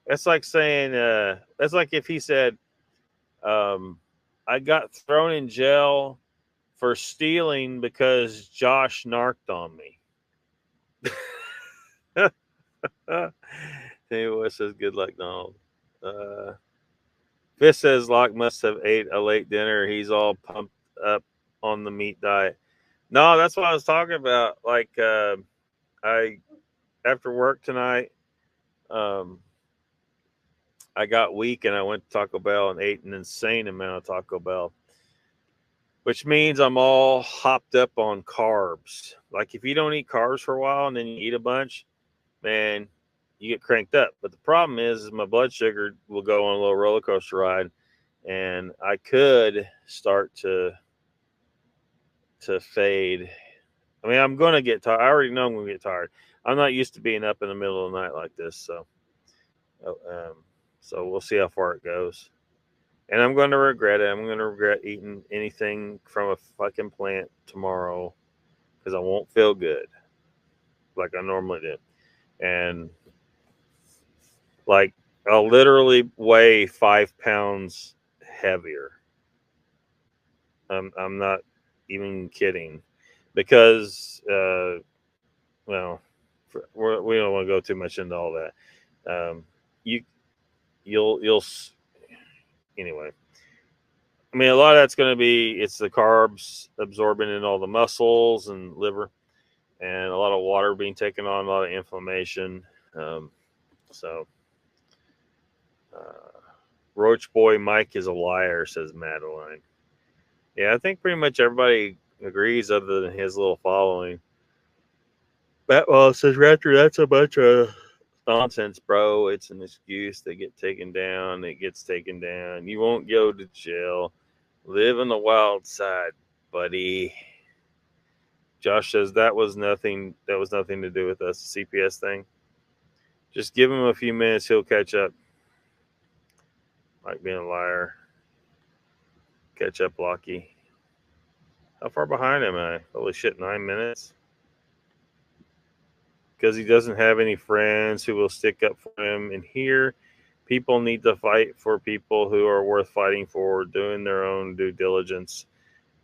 Speaker 1: that's like if he said, I got thrown in jail for stealing because Josh narked on me. Anyway, says good luck, Donald. Fish says Locke must have ate a late dinner. He's all pumped up on the meat diet. No, that's what I was talking about. Like I after work tonight, I got weak and I went to Taco Bell and ate an insane amount of Taco Bell, which means I'm all hopped up on carbs. Like if you don't eat carbs for a while and then you eat a bunch, man, you get cranked up. But the problem is my blood sugar will go on a little roller coaster ride, and I could start to fade. I mean, I'm going to get tired. I already know I'm going to get tired. I'm not used to being up in the middle of the night like this, so we'll see how far it goes. And I'm going to regret it. I'm going to regret eating anything from a fucking plant tomorrow because I won't feel good like I normally do. And like I'll literally weigh 5 pounds heavier. I'm not even kidding because well, we don't want to go too much into all that. You'll anyway. I mean, a lot of that's going to be it's the carbs absorbing in all the muscles and liver, and a lot of water being taken on, a lot of inflammation. So, Roach Boy Mike is a liar, says Madeline. Yeah, I think pretty much everybody agrees, other than his little following. Batwell says, Raptor, that's a bunch of nonsense, bro. It's an excuse. They get taken down. It gets taken down. You won't go to jail. Live on the wild side, buddy. Josh says that was nothing to do with us. The CPS thing. Just give him a few minutes. He'll catch up. Like being a liar. Catch up, Locky. How far behind am I? Holy shit, 9 minutes. Because he doesn't have any friends who will stick up for him. And here, people need to fight for people who are worth fighting for, doing their own due diligence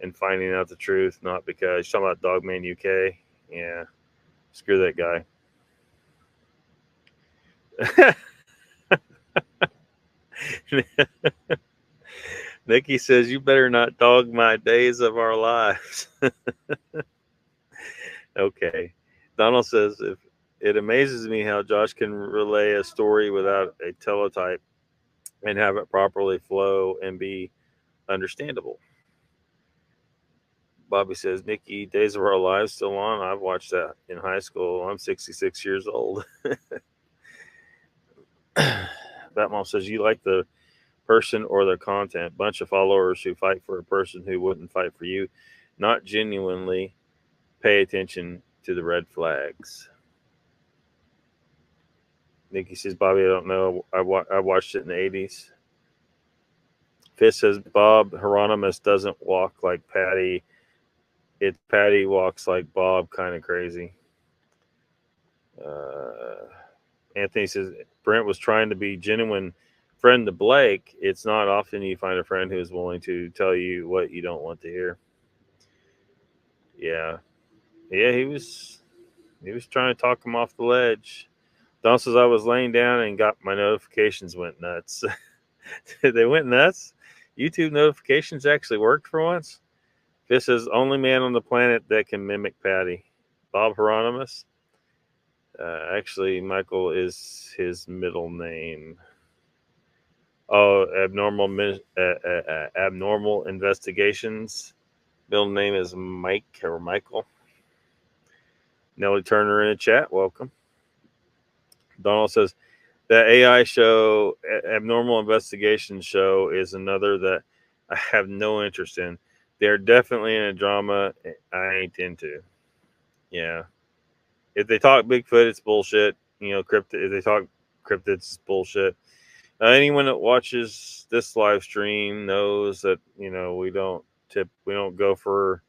Speaker 1: and finding out the truth, not because you're talking about Dogman UK. Yeah, screw that guy. Nikki says, you better not dog my days of our lives. Okay. Donald says, if it amazes me how Josh can relay a story without a teletype and have it properly flow and be understandable. Bobby says, Nikki, Days of Our Lives still on? I've watched that in high school. I'm 66 years old. Batmom says, you like the person or the content. Bunch of followers who fight for a person who wouldn't fight for you. Not genuinely pay attention to the red flags. Nikki says, Bobby, I don't know. I watched it in the 80s. Fish says, Bob Hieronymus doesn't walk like Patty. Patty walks like Bob, kind of crazy. Anthony says, Brent was trying to be genuine friend to Blake. It's not often you find a friend who is willing to tell you what you don't want to hear. Yeah, he was trying to talk him off the ledge. Don says, I was laying down and got my notifications went nuts. They went nuts? YouTube notifications actually worked for once? This is only man on the planet that can mimic Patty. Bob Hieronymus? Actually, Michael is his middle name. Oh, abnormal investigations. Middle name is Mike or Michael. Nellie Turner in the chat, welcome. Donald says, that AI show, Abnormal Investigation show, is another that I have no interest in. They're definitely in a drama I ain't into. Yeah. If they talk Bigfoot, it's bullshit. You know, if they talk cryptids, it's bullshit. Anyone that watches this live stream knows that, you know, we don't go for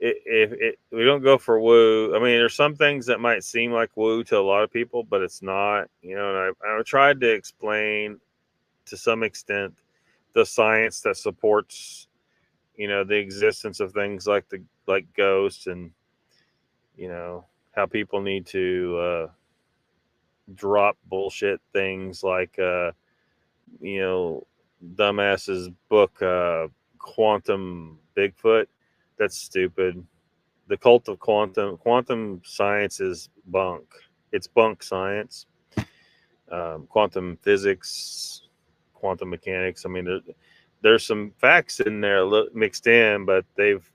Speaker 1: we don't go for woo. I mean, there's some things that might seem like woo to a lot of people, but it's not. You know, and I tried to explain to some extent the science that supports, you know, the existence of things like ghosts, and, you know, how people need to drop bullshit things like you know, dumbass's book Quantum Bigfoot. That's stupid. The cult of quantum science is bunk. It's bunk science. Quantum physics, quantum mechanics. I mean, there's some facts in there mixed in, but they've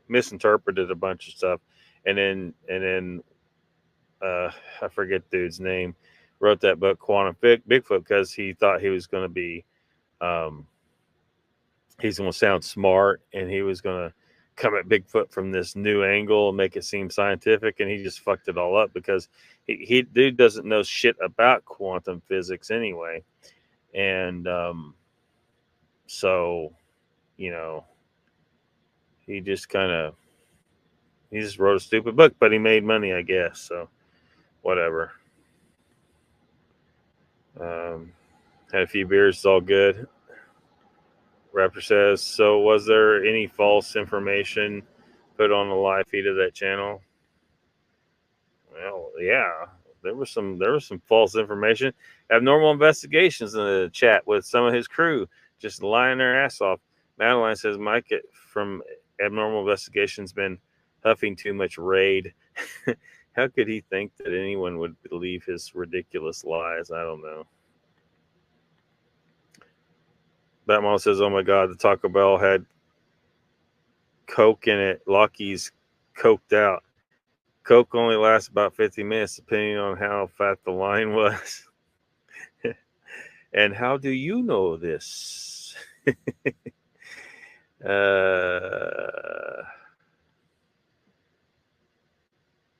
Speaker 1: misinterpreted a bunch of stuff. And then I forget dude's name, wrote that book Quantum Bigfoot because he thought he was going to be he's going to sound smart, and he was going to come at Bigfoot from this new angle and make it seem scientific, and he just fucked it all up because he dude doesn't know shit about quantum physics anyway. And so, you know, he just wrote a stupid book, but he made money, I guess. So whatever. Had a few beers, it's all good. Raptor says, so was there any false information put on the live feed of that channel? Well, yeah, there was some false information. Abnormal Investigations in the chat with some of his crew just lying their ass off. Madeline says Mike from Abnormal Investigations been huffing too much Raid. How could he think that anyone would believe his ridiculous lies? I don't know. Batman says, oh my God, the Taco Bell had Coke in it. Lockie's coked out. Coke only lasts about 50 minutes, depending on how fat the line was. And how do you know this?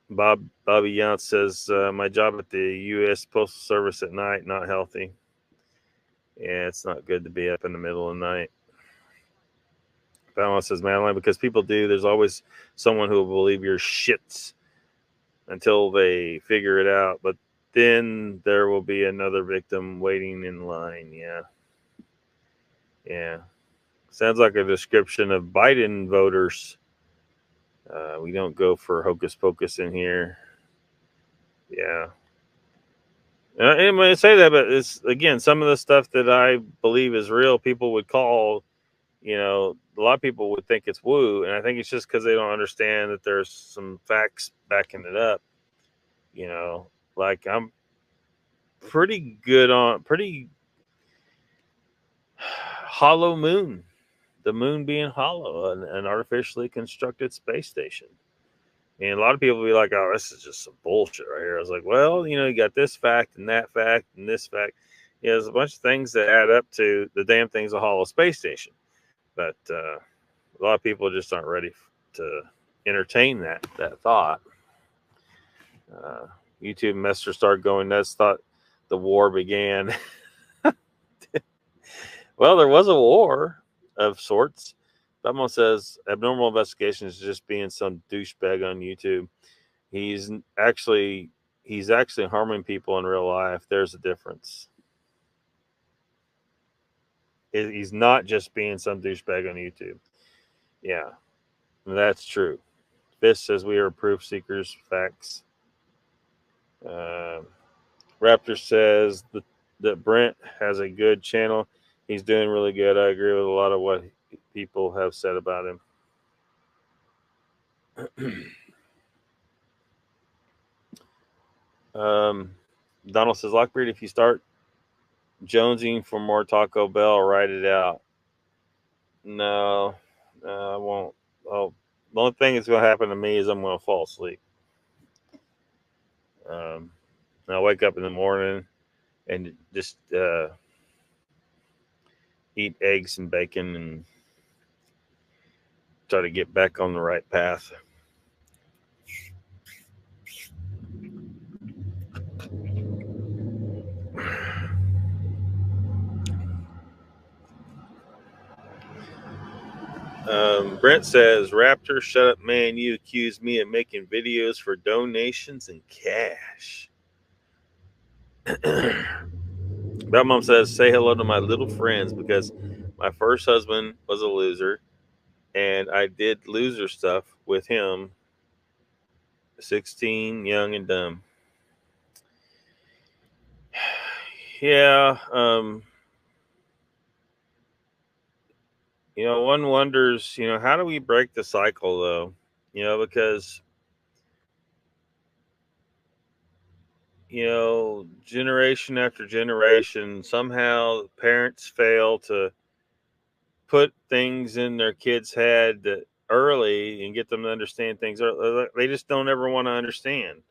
Speaker 1: Bobby Yount says, my job at the U.S. Postal Service at night, not healthy. Yeah, it's not good to be up in the middle of the night. Balance says, Madeline, because people do, there's always someone who will believe your shits until they figure it out. But then there will be another victim waiting in line. Yeah. Yeah. Sounds like a description of Biden voters. We don't go for hocus pocus in here. Yeah. And when I say that, but it's, again, some of the stuff that I believe is real, people would call, you know, a lot of people would think it's woo. And I think it's just because they don't understand that there's some facts backing it up. You know, like I'm pretty hollow moon. The moon being hollow, an artificially constructed space station. And a lot of people will be like, oh, this is just some bullshit right here. I was like, well, you know, you got this fact and that fact and this fact. You know, there's a bunch of things that add up to the damn thing's a hollow space station. But a lot of people just aren't ready to entertain that thought. YouTube investors started going nuts, thought the war began. Well, there was a war of sorts. Someone says Abnormal Investigation is just being some douchebag on YouTube. He's actually harming people in real life. There's a difference. He's not just being some douchebag on YouTube. Yeah, that's true. Fist says we are proof seekers. Facts. Raptor says that Brent has a good channel. He's doing really good. I agree with a lot of what people have said about him. Donald says, Lockbeard, if you start jonesing for more Taco Bell, write it out. No, I won't. Oh, the only thing that's going to happen to me is I'm going to fall asleep. And I wake up in the morning and just eat eggs and bacon and try to get back on the right path. Brent says, Raptor, shut up, man. You accused me of making videos for donations and cash. That mom says, say hello to my little friends because my first husband was a loser and I did loser stuff with him. 16, young and dumb. Yeah. One wonders, how do we break the cycle though? Because generation after generation, somehow parents fail to put things in their kids' head that early and get them to understand things. They just don't ever want to understand.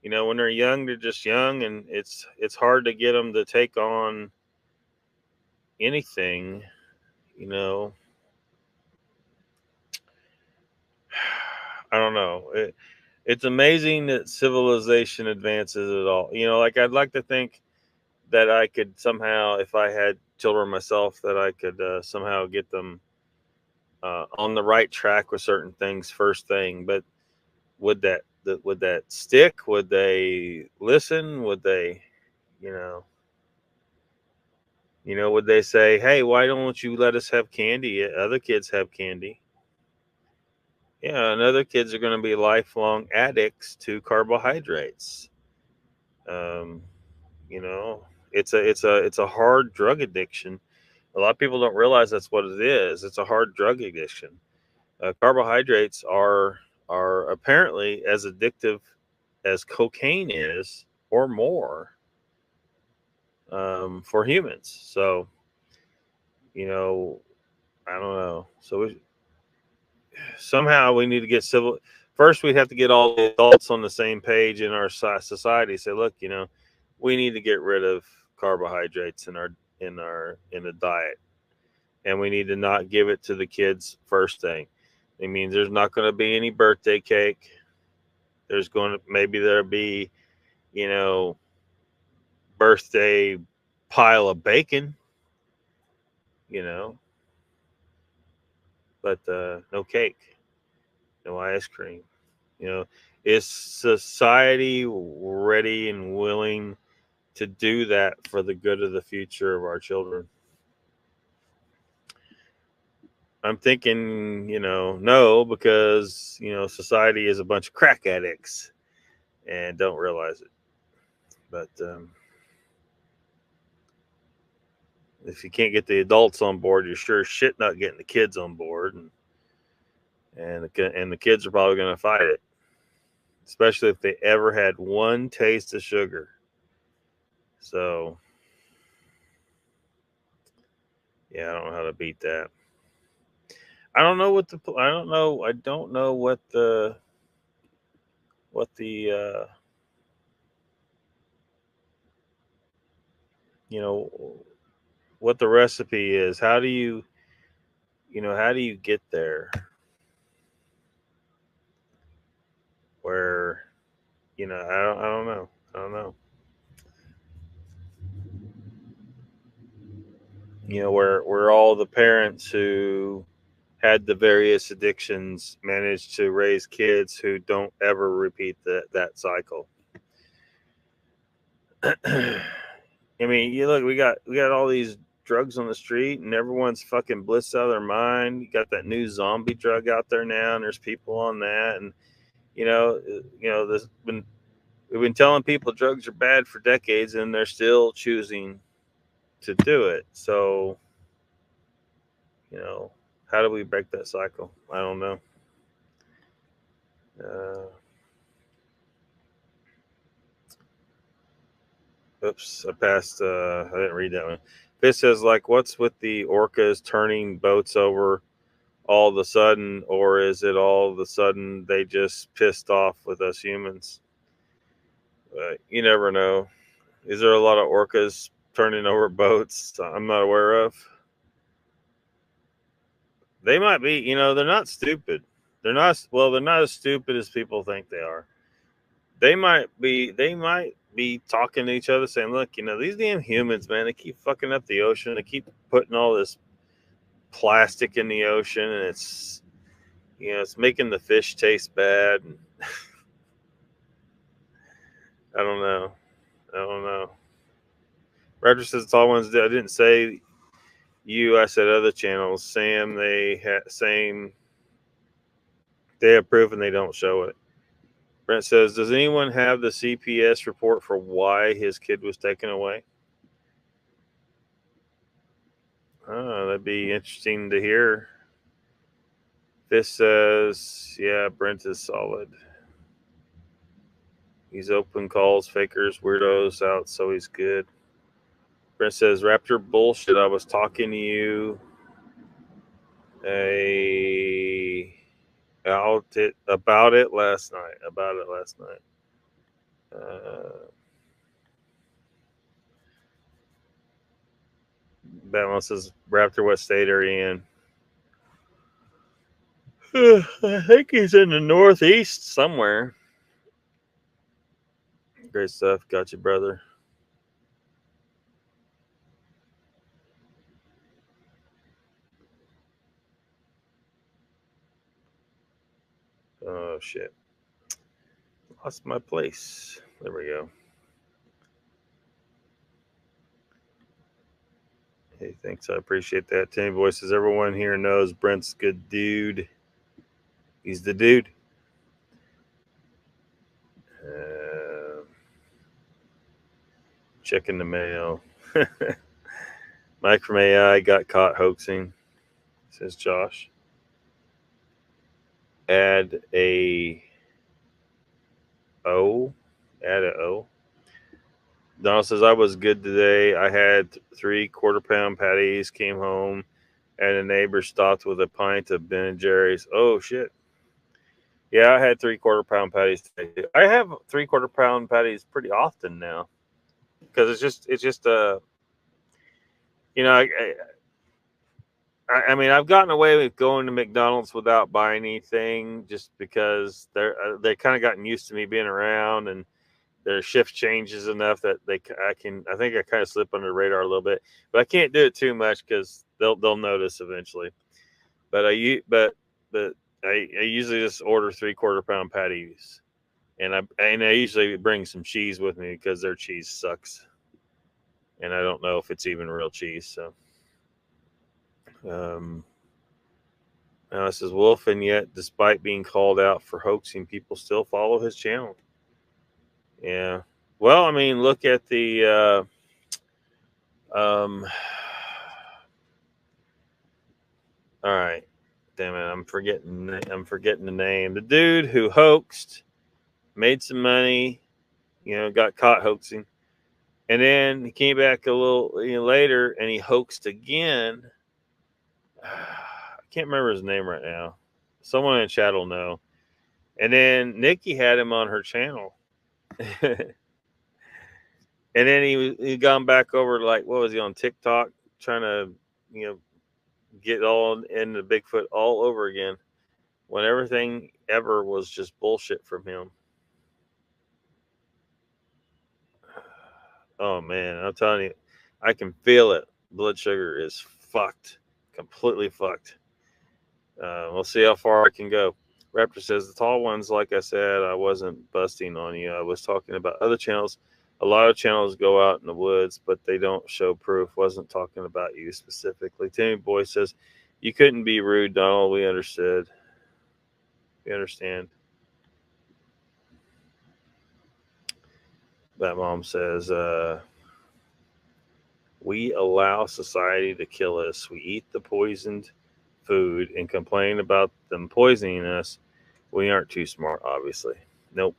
Speaker 1: When they're young, they're just young, and it's hard to get them to take on anything. I don't know. It's amazing that civilization advances at all. Like I'd like to think that I could somehow, if I had children myself, that I could somehow get them on the right track with certain things first thing. But would that stick? Would they listen? Would they, would they say, "Hey, why don't you let us have candy? Other kids have candy." Yeah, and other kids are going to be lifelong addicts to carbohydrates. Um, you know, it's a hard drug addiction. A lot of people don't realize that's what it is. It's a hard drug addiction. Carbohydrates are apparently as addictive as cocaine is, or more, for humans. So, you know, I don't know. So somehow we need to get civil. First, we'd have to get all the adults on the same page in our society. Say, look, we need to get rid of carbohydrates in the diet, and we need to not give it to the kids first thing. It means there's not going to be any birthday cake. There'll be, you know, birthday pile of bacon, you know, but no cake, no ice cream. You know, is society ready and willing to do that for the good of the future of our children? I'm thinking, no, because, society is a bunch of crack addicts and don't realize it. But if you can't get the adults on board, you're sure shit not getting the kids on board, and the kids are probably going to fight it, especially if they ever had one taste of sugar. So, yeah, I don't know how to beat that. I don't know what the I don't know what the you know what the recipe is. How do you get there where I don't know. I don't know. Where all the parents who had the various addictions managed to raise kids who don't ever repeat that cycle. I mean, you look, we got all these drugs on the street, and everyone's fucking blissed out of their mind. You got that new zombie drug out there now, and there's people on that, and we've been telling people drugs are bad for decades, and they're still choosing to do it. So, how do we break that cycle? I don't know. Oops, I passed. I didn't read that one. This says, like, what's with the orcas turning boats over all of a sudden, or is it all of a sudden they just pissed off with us humans? You never know. Is there a lot of orcas turning over boats I'm not aware of? They might be. They're not stupid. They're not. Well, they're not as stupid as people think they are. They might be. They might be talking to each other, saying, "Look, these damn humans, man, they keep fucking up the ocean. They keep putting all this plastic in the ocean, and it's making the fish taste bad." I don't know. I don't know. Roger says it's all ones. I didn't say you. I said other channels. Sam, they same. They have proof and they don't show it. Brent says, does anyone have the CPS report for why his kid was taken away? Oh, that'd be interesting to hear. This says, yeah, Brent is solid. He's open calls, fakers, weirdos out, so he's good. Brent says, Raptor bullshit. I was talking to you about it last night. Batman says, Raptor, what state are you in? I think he's in the Northeast somewhere. Great stuff. Got you, brother. Oh, shit. Lost my place. There we go. Hey, thanks. I appreciate that. Timmy Boy says, everyone here knows Brent's good dude. He's the dude. Checking the mail. Mike from AI got caught hoaxing, says Josh. Add a O. Donald says, I was good today. I had 3 quarter-pound patties, came home, and a neighbor stopped with a pint of Ben & Jerry's. Oh, shit. Yeah, I had 3 quarter-pound patties today. I have 3 quarter-pound patties pretty often now because it's just I mean, I've gotten away with going to McDonald's without buying anything just because they kind of gotten used to me being around, and their shift changes enough that I think I kind of slip under the radar a little bit, but I can't do it too much because they'll notice eventually. But I usually just order 3 quarter-pound patties, and I usually bring some cheese with me because their cheese sucks, and I don't know if it's even real cheese. So, now this is Wolf, and yet, despite being called out for hoaxing, people still follow his channel. Yeah. Well, I mean, look at the all right. Damn it, I'm forgetting the name. The dude who hoaxed, made some money, got caught hoaxing, and then he came back a little later and he hoaxed again. I can't remember his name right now. Someone in chat will know. And then Nikki had him on her channel. And then he gone back over to, like, what was he on TikTok, trying to get all into Bigfoot all over again, when everything ever was just bullshit from him. Oh man, I'm telling you, I can feel it. Blood sugar is fucked, completely fucked. We'll see how far I can go. Raptor says, the tall ones, like I said, I wasn't busting on you. I was talking about other channels. A lot of channels go out in the woods, but they don't show proof. Wasn't talking about you specifically. Timmy Boy says, you couldn't be rude, Donald. We understood. We understand. That mom says, we allow society to kill us. We eat the poisoned food and complain about them poisoning us. We aren't too smart, obviously. Nope.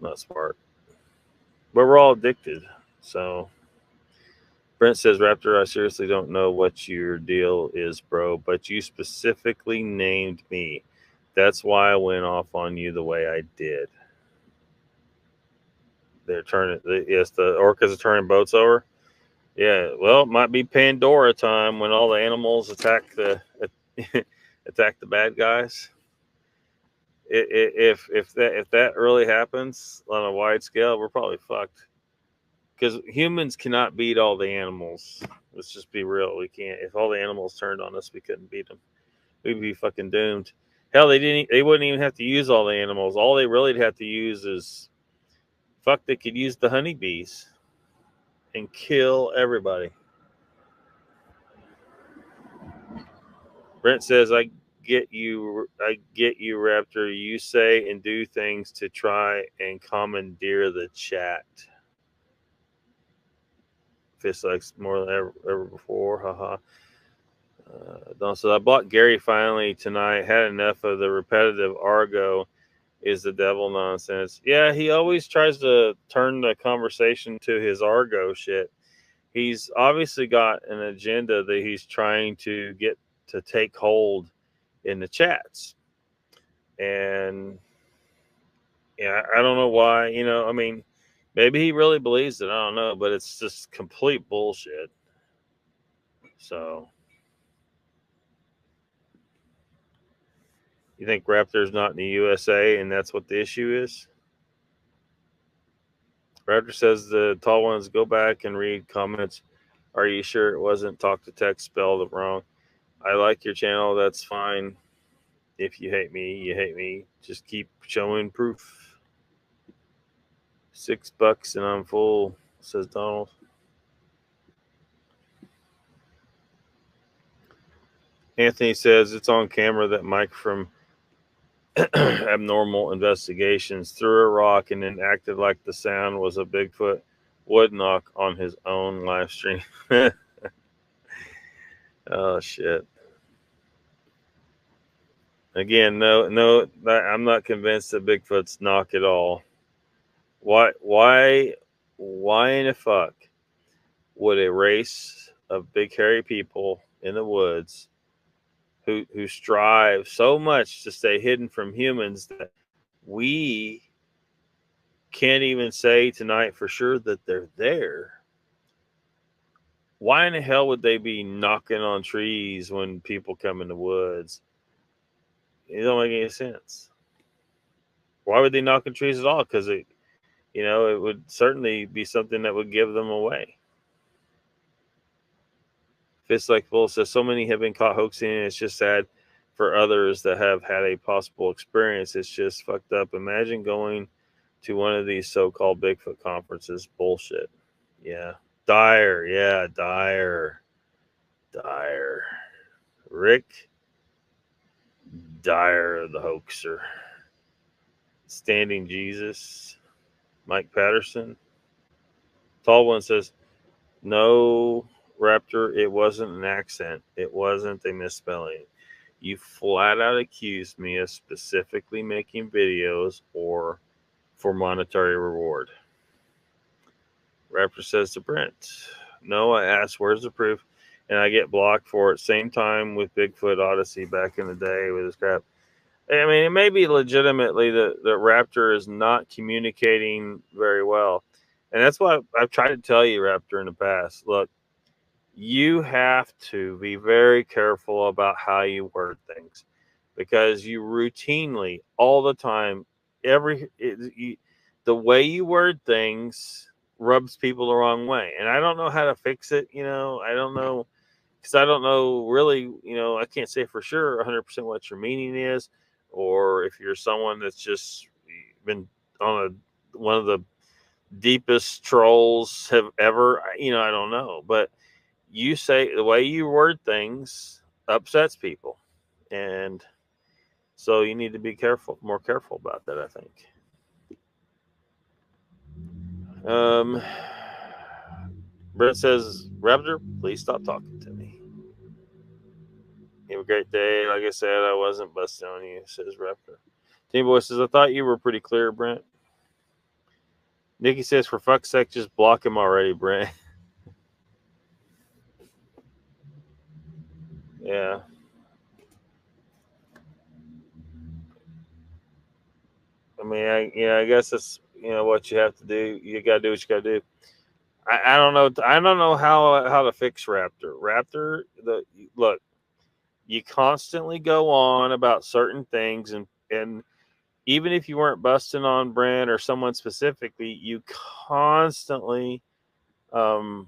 Speaker 1: Not smart. But we're all addicted. So Brent says, Raptor, I seriously don't know what your deal is, bro, but you specifically named me. That's why I went off on you the way I did. They're turning. Yes, the orcas are turning boats over. Yeah, well, it might be Pandora time when all the animals attack the attack the bad guys. If that really happens on a wide scale, we're probably fucked. Because humans cannot beat all the animals. Let's just be real. We can't. If all the animals turned on us, we couldn't beat them. We'd be fucking doomed. Hell, they didn't. They wouldn't even have to use all the animals. All they really have to use is fuck. They could use the honeybees and kill everybody. Brent says, I get you, Raptor. You say and do things to try and commandeer the chat. Fist likes more than ever before. Haha. So I bought Gary finally tonight. Had enough of the repetitive Argo is the devil nonsense. Yeah, he always tries to turn the conversation to his Argo shit. He's obviously got an agenda that he's trying to get to take hold in the chats. And yeah, I don't know why, I mean, maybe he really believes it. I don't know, but it's just complete bullshit. So you think Raptor's not in the USA and that's what the issue is? Raptor says the tall ones go back and read comments. Are you sure it wasn't talk to text spelled wrong? I like your channel. That's fine. If you hate me, you hate me. Just keep showing proof. $6 and I'm full, says Donald. Anthony says it's on camera that Mike from Abnormal Investigations threw a rock and then acted like the sound was a Bigfoot wood knock on his own live stream. Oh shit. Again, no, I'm not convinced that Bigfoot's knock at all. Why in the fuck would a race of big hairy people in the woods who strive so much to stay hidden from humans that we can't even say tonight for sure that they're there? Why in the hell would they be knocking on trees when people come in the woods? It don't make any sense. Why would they knock on trees at all? Because it would certainly be something that would give them away. Fist like Bull says, so many have been caught hoaxing, and it's just sad for others that have had a possible experience. It's just fucked up. Imagine going to one of these so-called Bigfoot conferences. Bullshit. Yeah. Dyer. Yeah, Dyer. Rick Dyer, the hoaxer. Standing Jesus. Mike Patterson. Tall one says, no, Raptor, it wasn't an accent. It wasn't a misspelling. You flat out accused me of specifically making videos or for monetary reward. Raptor says to Brent, no, I asked, where's the proof? And I get blocked for it. Same time with Bigfoot Odyssey back in the day with his crap. I mean, it may be legitimately that Raptor is not communicating very well. And that's why I've tried to tell you, Raptor, in the past. Look, you have to be very careful about how you word things, because you routinely, all the time, the way you word things rubs people the wrong way. And I don't know how to fix it. I don't know, because I don't know really, I can't say for sure 100% what your meaning is, or if you're someone that's just been on one of the deepest trolls have ever, I don't know. But you say the way you word things upsets people. And so you need to be more careful about that, I think. Brett says, Raptor, please stop talking to me. You have a great day. Like I said, I wasn't busting on you, says Raptor. Team Boy says, I thought you were pretty clear, Brent. Nikki says, for fuck's sake, just block him already, Brent. Yeah. I mean, I guess it's, what you have to do. You got to do what you got to do. I don't know. I don't know how to fix Raptor. Look. You constantly go on about certain things, and even if you weren't busting on Brent or someone specifically, you constantly are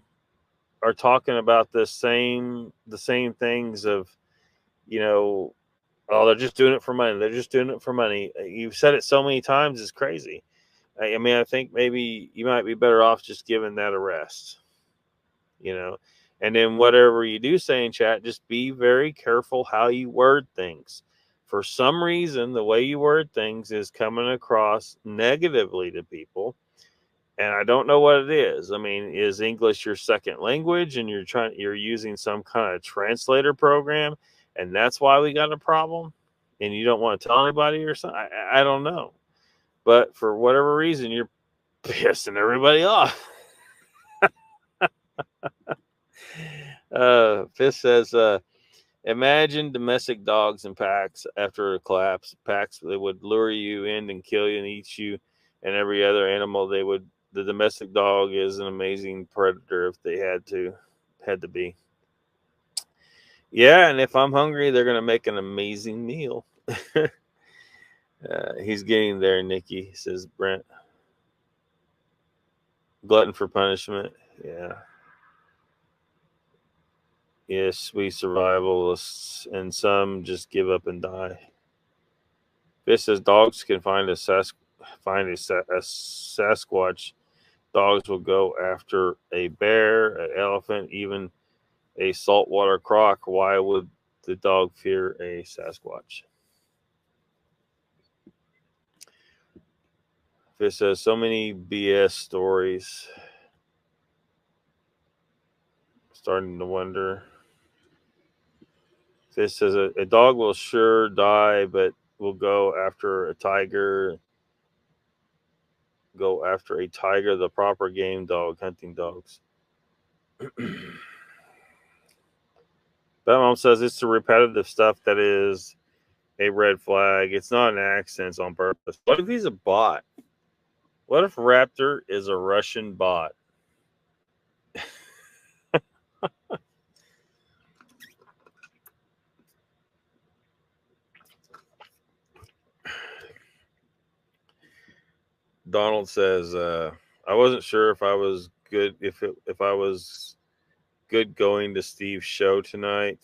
Speaker 1: talking about the same things of, oh, they're just doing it for money. They're just doing it for money. You've said it so many times, it's crazy. I mean, I think maybe you might be better off just giving that a rest, and then whatever you do say in chat, just be very careful how you word things. For some reason, the way you word things is coming across negatively to people, and I don't know what it is. I mean, is English your second language and you're using some kind of translator program, and that's why we got a problem, and you don't want to tell anybody or something? I don't know, but for whatever reason, you're pissing everybody off. Fish says, imagine domestic dogs in packs after a collapse. Packs that would lure you in and kill you and eat you and every other animal. The domestic dog is an amazing predator if they had to be. Yeah, and if I'm hungry, they're gonna make an amazing meal. He's getting there, Nikki, says Brent. Glutton for punishment. Yeah. Yes, we survivalists, and some just give up and die. This says dogs can find a Sasquatch. Dogs will go after a bear, an elephant, even a saltwater croc. Why would the dog fear a Sasquatch? This says so many BS stories. Starting to wonder. This says a dog will sure die, but will go after a tiger. The proper game dog, hunting dogs. Mom says it's the repetitive stuff that is a red flag. It's not an accident, it's on purpose. What if he's a bot? What if Raptor is a Russian bot? Donald says, I wasn't sure if I was good if I was good going to Steve's show tonight.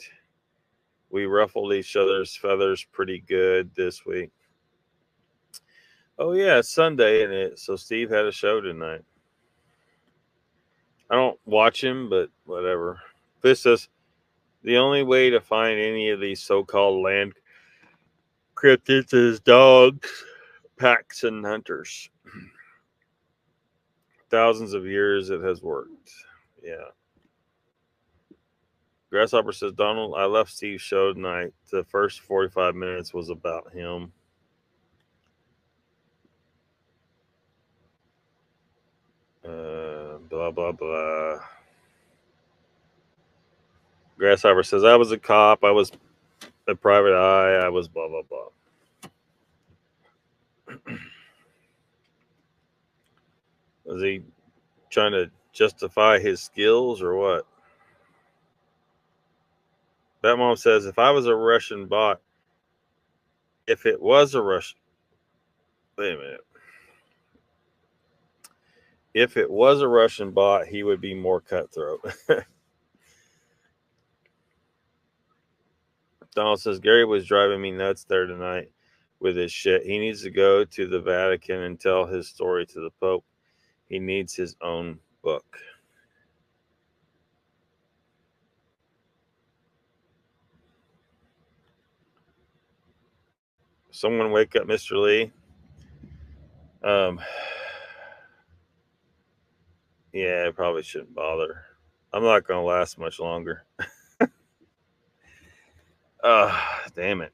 Speaker 1: We ruffled each other's feathers pretty good this week. Oh yeah, it's Sunday, isn't it? So Steve had a show tonight. I don't watch him, but whatever. This says the only way to find any of these so-called land cryptids is dogs, packs, and hunters. Thousands of years it has worked. Yeah. Grasshopper says, Donald, I left Steve's show tonight. The first 45 minutes was about him. Blah, blah, blah. Grasshopper says, I was a cop. I was a private eye. I was blah, blah, blah. Was he trying to justify his skills or what? That mom says, if I was a Russian bot, if it was a Russian, wait a minute. If it was a Russian bot, he would be more cutthroat. Donald says, Gary was driving me nuts there tonight with his shit. He needs to go to the Vatican and tell his story to the Pope. He needs his own book. Someone wake up Mr. Lee. Yeah, I probably shouldn't bother. I'm not going to last much longer. Damn it.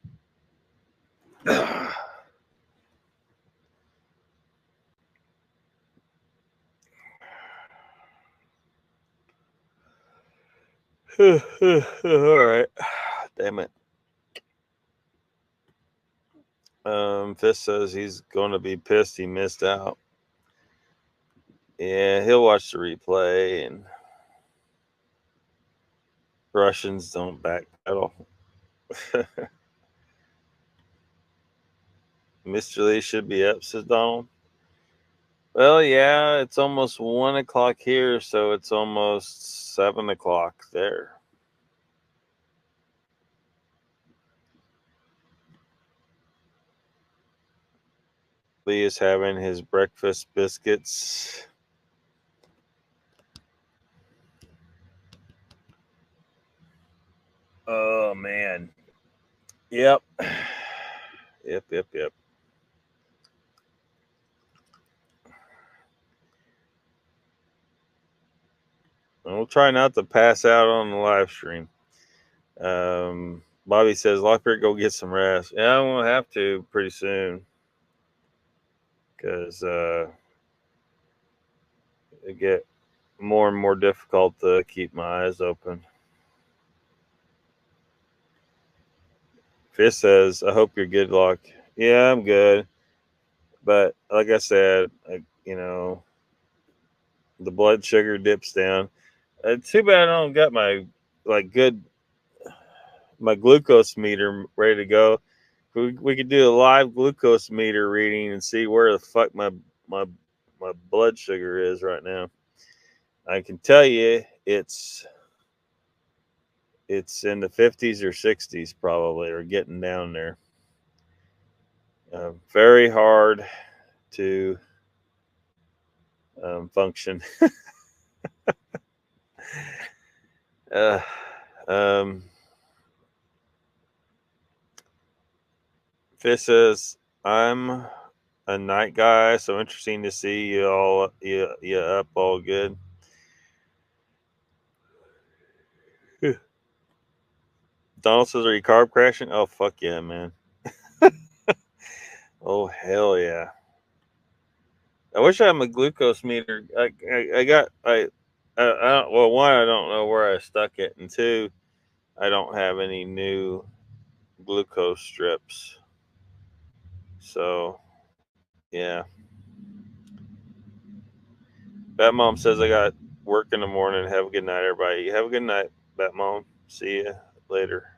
Speaker 1: All right. Damn it. Fist says he's going to be pissed he missed out. Yeah, he'll watch the replay, and Russians don't backpedal. Mr. Lee should be up, says Donald. Well, yeah, it's almost 1 o'clock here, so it's almost 7 o'clock there. Lee is having his breakfast biscuits. Oh, man. Yep. Yep. We'll try not to pass out on the live stream. Bobby says, Lockbeard, go get some rest. Yeah, I'm going to have to pretty soon. Because it get more and more difficult to keep my eyes open. Fish says, I hope you're good, Lock. Yeah, I'm good. But like I said, the blood sugar dips down. Too bad I don't got my glucose meter ready to go. We could do a live glucose meter reading and see where the fuck my blood sugar is right now. I can tell you it's in the 50s or 60s probably, or getting down there. Very hard to function. Fish says, I'm a night guy, so interesting to see you all you up all good. Donald says, are you carb crashing? Oh, fuck yeah, man. Oh, hell yeah. I wish I had my glucose meter. Well, one, I don't know where I stuck it, and two, I don't have any new glucose strips. So, yeah. Bat Mom says I got work in the morning. Have a good night, everybody. Have a good night, Bat Mom. See you later.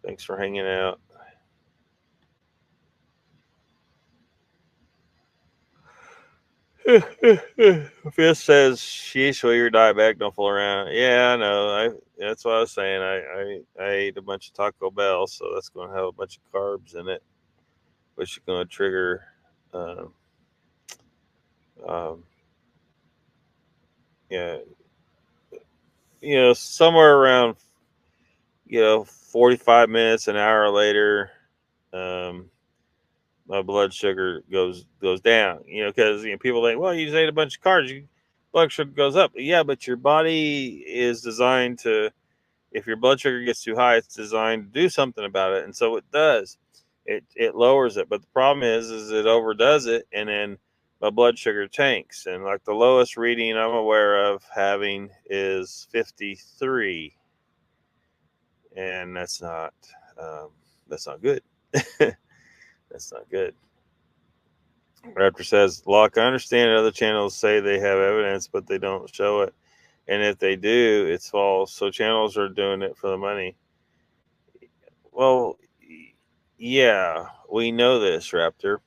Speaker 1: Thanks for hanging out. Fist says, sheesh, well, you're diabetic, don't fool around. Yeah, I know. That's what I was saying. I ate a bunch of Taco Bell, so that's going to have a bunch of carbs in it, which is going to trigger somewhere around 45 minutes, an hour later, my blood sugar goes down. Because people think, well, you just ate a bunch of carbs, your blood sugar goes up. Yeah, but your body is designed to. If your blood sugar gets too high, it's designed to do something about it, and so it does. It lowers it, but the problem is it overdoes it, and then my blood sugar tanks. And like the lowest reading I'm aware of having is 53, and that's not good. That's not good. Raptor says, Locke, I understand other channels say they have evidence, but they don't show it. And if they do, it's false. So channels are doing it for the money. Well, yeah, we know this, Raptor.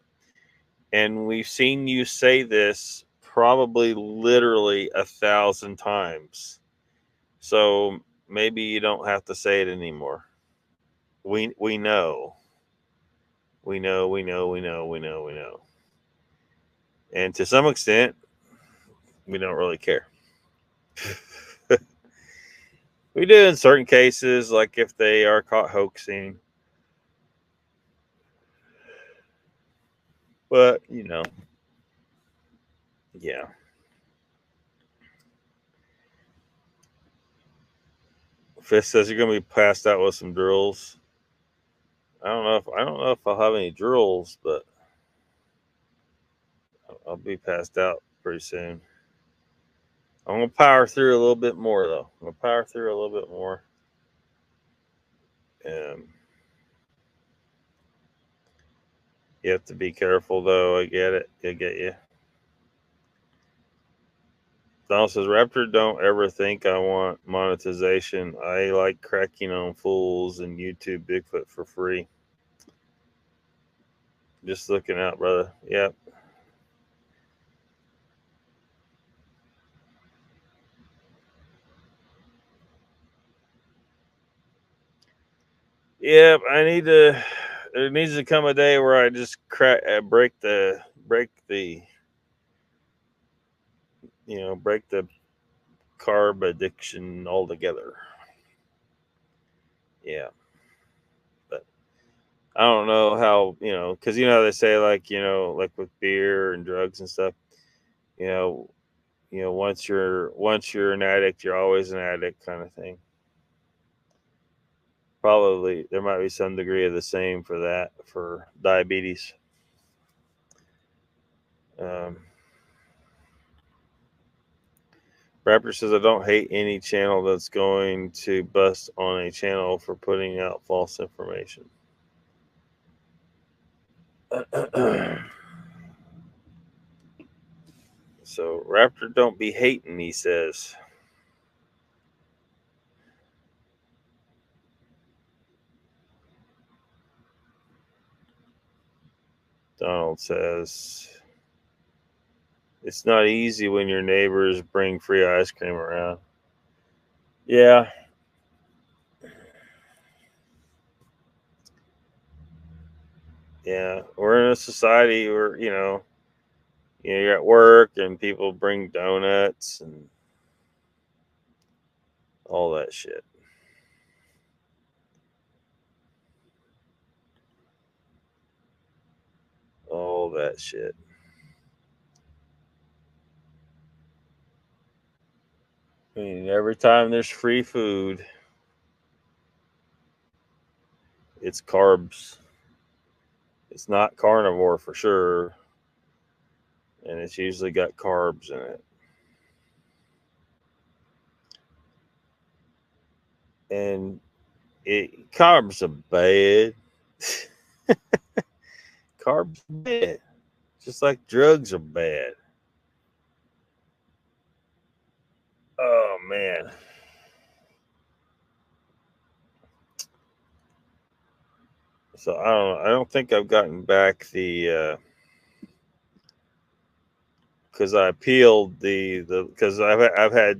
Speaker 1: And we've seen you say this probably literally 1,000 times. So maybe you don't have to say it anymore. We know. We know. And to some extent, we don't really care. We do in certain cases, like if they are caught hoaxing. But, yeah. Fist says you're gonna be passed out with some drills. I don't know if I'll have any drills, but I'll be passed out pretty soon. I'm gonna power through a little bit more though. I'm gonna power through a little bit more. You have to be careful though. I get it. I get you. Donald says, Raptor, don't ever think I want monetization. I like cracking on fools and YouTube Bigfoot for free. Just looking out, brother. Yep. Yep. There needs to come a day where I just break the, break the carb addiction altogether. Yeah. But I don't know how, because they say, like, like with beer and drugs and stuff, once you're an addict, you're always an addict, kind of thing. Probably there might be some degree of the same for diabetes. Rapper says, I don't hate any channel that's going to bust on a channel for putting out false information. So, Raptor, don't be hating, he says. Donald says, it's not easy when your neighbors bring free ice cream around. Yeah. Yeah. We're in a society where, you're at work and people bring donuts and all that shit. All that shit. I mean, every time there's free food, it's carbs. It's not carnivore for sure. And it's usually got carbs in it. And carbs are bad. Carbs are bad. Just like drugs are bad. Oh man. So I don't think I've gotten back the because I appealed because I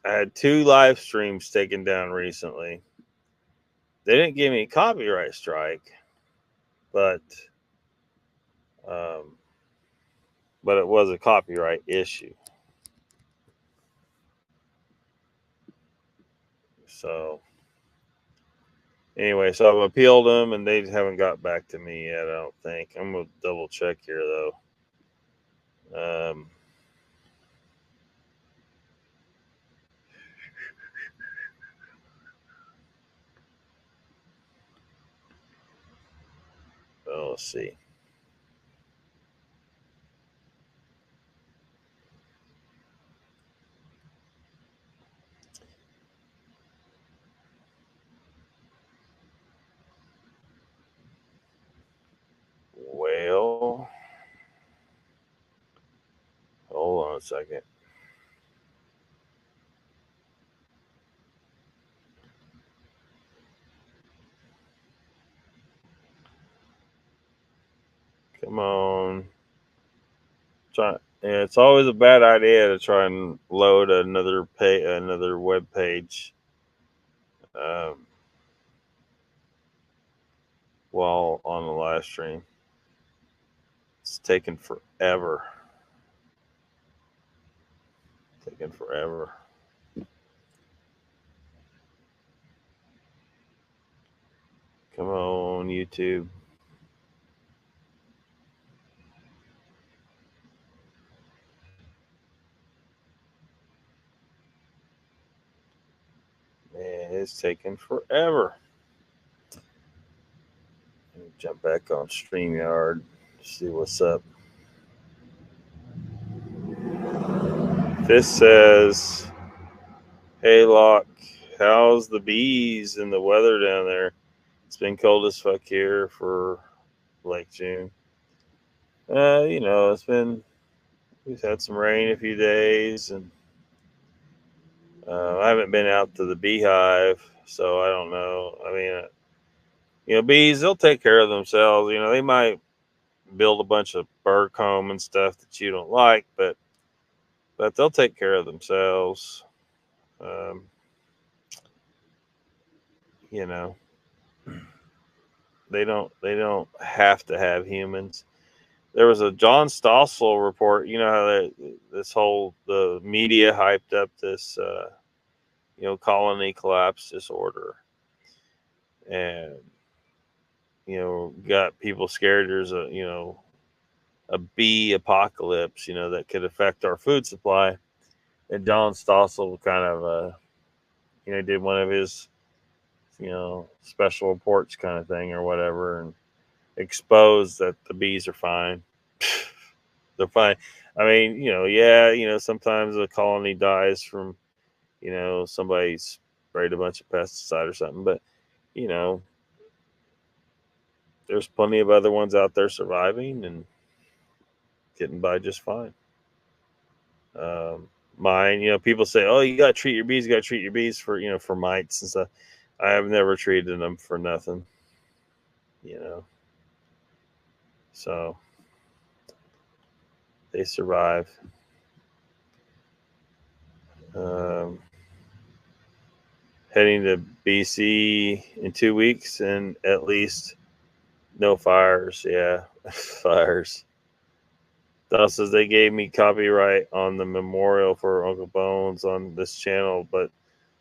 Speaker 1: had 2 live streams taken down recently. They didn't give me a copyright strike, but it was a copyright issue. So anyway, so I've appealed them, and they haven't got back to me yet. I don't think. I'm gonna double check here though. Let's see. Well, hold on a second. Come on. It's always a bad idea to try and load another web page while on the live stream. It's taking forever. Taking forever. Come on, YouTube. Man, it's taking forever. Let me jump back on StreamYard, see what's up. This says, hey, Lock, how's the bees and the weather down there? It's been cold as fuck here for like June. It's been We've had some rain a few days, and I haven't been out to the beehive, so I don't know. I mean, bees, they'll take care of themselves. They might build a bunch of bird comb and stuff that you don't like, but they'll take care of themselves. Um, you know, they don't have to have humans. There was a John Stossel report. You know how the media hyped up this colony collapse disorder, and got people scared. There's a bee apocalypse, that could affect our food supply. And John Stossel kind of did one of his special reports kind of thing or whatever, and exposed that the bees are fine. They're fine. I mean, sometimes a colony dies from, somebody sprayed a bunch of pesticide or something, but, you know, there's plenty of other ones out there surviving and getting by just fine. Mine, people say, oh, you got to treat your bees, for mites and stuff. I have never treated them for nothing, so they survive. Heading to BC in 2 weeks and at least no fires. Yeah, fires. Donald says they gave me copyright on the memorial for Uncle Bones on this channel, but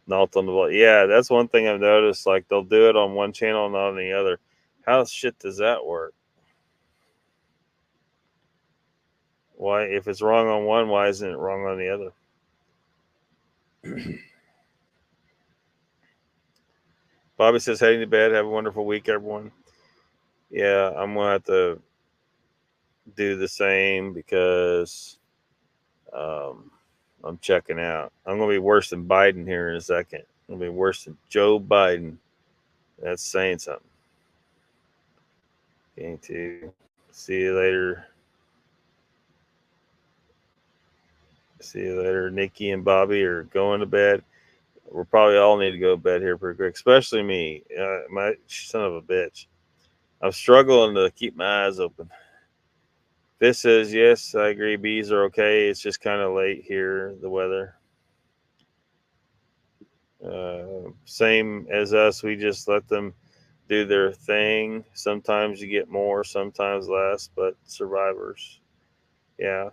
Speaker 1: not on the blog. Yeah, that's one thing I've noticed. Like they'll do it on one channel, not on the other. How shit does that work? Why, if it's wrong on one, why isn't it wrong on the other? Bobby says heading to bed. Have a wonderful week, everyone. Yeah, I'm gonna have to do the same because I'm checking out. I'm going to be worse than Biden here in a second. I'm going to be worse than Joe Biden. That's saying something. Going to see you later. See you later. Nikki and Bobby are going to bed. We'll probably all need to go to bed here pretty quick, especially me. My son of a bitch. I'm struggling to keep my eyes open. This says, yes, I agree. Bees are okay. It's just kind of late here, the weather. Same as us. We just let them do their thing. Sometimes you get more, sometimes less, but survivors. Yeah.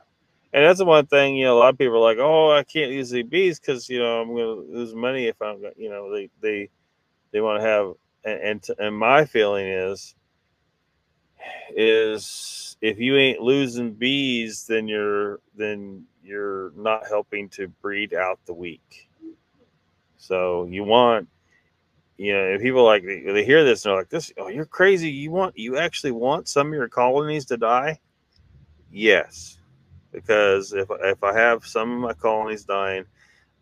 Speaker 1: And that's the one thing, a lot of people are like, oh, I can't use the bees because, I'm going to lose money if I'm, they want to have, and my feeling is if you ain't losing bees, then you're not helping to breed out the weak. So you want, if people like they hear this and they're like, "This, oh, you're crazy! You actually want some of your colonies to die?" Yes, because if I have some of my colonies dying,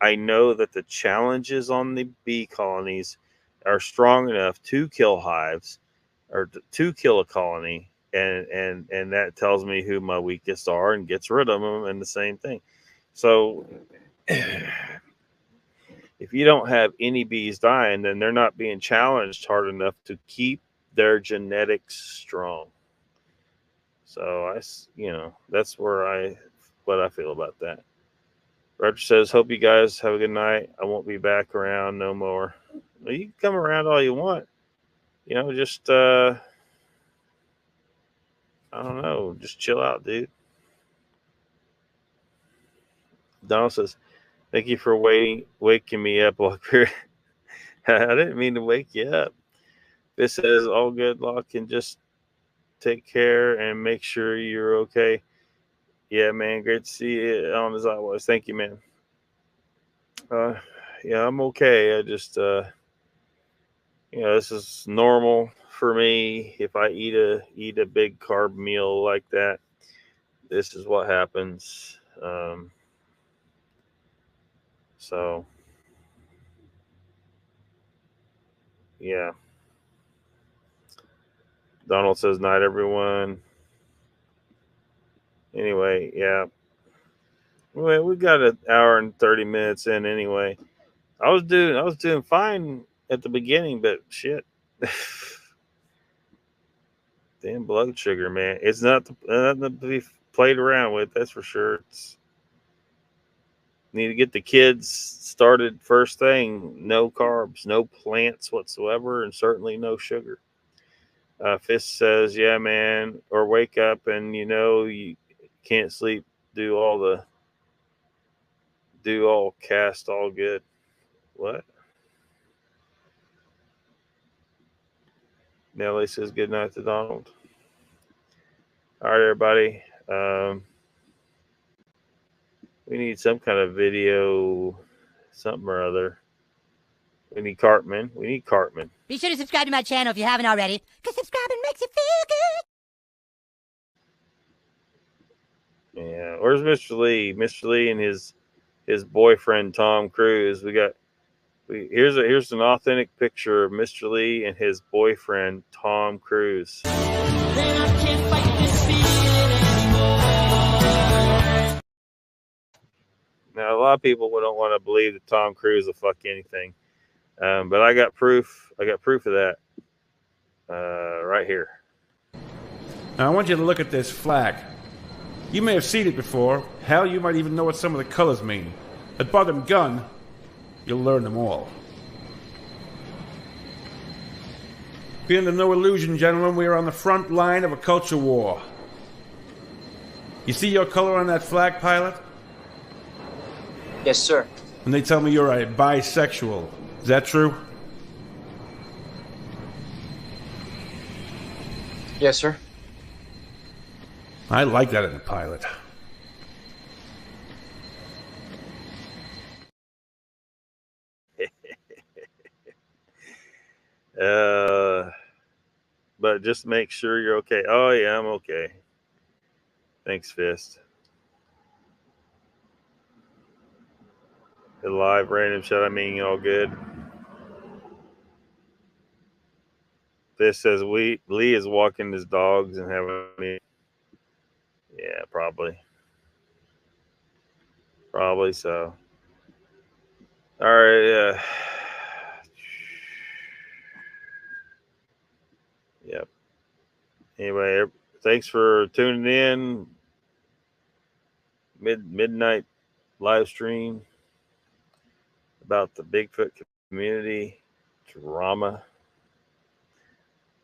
Speaker 1: I know that the challenges on the bee colonies are strong enough to kill hives or to kill a colony, and that tells me who my weakest are and gets rid of them, and the same thing. So. If you don't have any bees dying, then they're not being challenged hard enough to keep their genetics strong. So that's what I feel about that. Roger says, hope you guys have a good night. I won't be back around no more. Well, you can come around all you want. Just I don't know, just chill out, dude. Donald says, thank you for waking me up, Lockbeard. I didn't mean to wake you up. This says, all good, Lock, and just take care and make sure you're okay. Yeah, man, great to see you on as I was. Thank you, man. Yeah, I'm okay. I just this is normal for me. If I eat a big carb meal like that, this is what happens. So yeah. Donald says night, everyone. Anyway, yeah. Well, we got an hour and 30 minutes in anyway. I was doing fine at the beginning, but shit. Damn blood sugar, man. It's nothing to be played around with, that's for sure. Need to get the kids started first thing. No carbs, no plants whatsoever, and certainly no sugar. Fist says, yeah, man, or wake up and you can't sleep, do all cast all good. What? Nellie says good night to Donald. All right, everybody. We need some kind of video, something or other. We need Cartman.
Speaker 2: Be sure to subscribe to my channel if you haven't already, because subscribing makes you feel
Speaker 1: good. Yeah. Where's Mr. Lee? Mr. Lee and his boyfriend Tom Cruise. Here's an authentic picture of Mr. Lee and his boyfriend Tom Cruise. Now, a lot of people don't want to believe that Tom Cruise will fuck anything, but I got proof. I got proof of that right here.
Speaker 3: Now, I want you to look at this flag. You may have seen it before. Hell, you might even know what some of the colors mean. At bottom gun, you'll learn them all. Be under no illusion, gentlemen, we are on the front line of a culture war. You see your color on that flag, pilot?
Speaker 4: Yes, sir.
Speaker 3: And they tell me you're a bisexual. Is that true?
Speaker 4: Yes, sir.
Speaker 3: I like that in a pilot.
Speaker 1: But just make sure you're okay. Oh, yeah, I'm okay. Thanks, Fist. The live random shot, I mean, all good. Fist says Lee is walking his dogs and having. Yeah, probably. Probably so. All right. Yep. Anyway, thanks for tuning in. Midnight live stream about the Bigfoot community drama.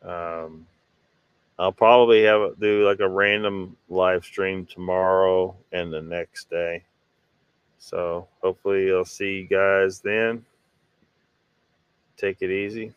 Speaker 1: I'll probably do like a random live stream tomorrow and the next day. So hopefully I'll see you guys then. Take it easy.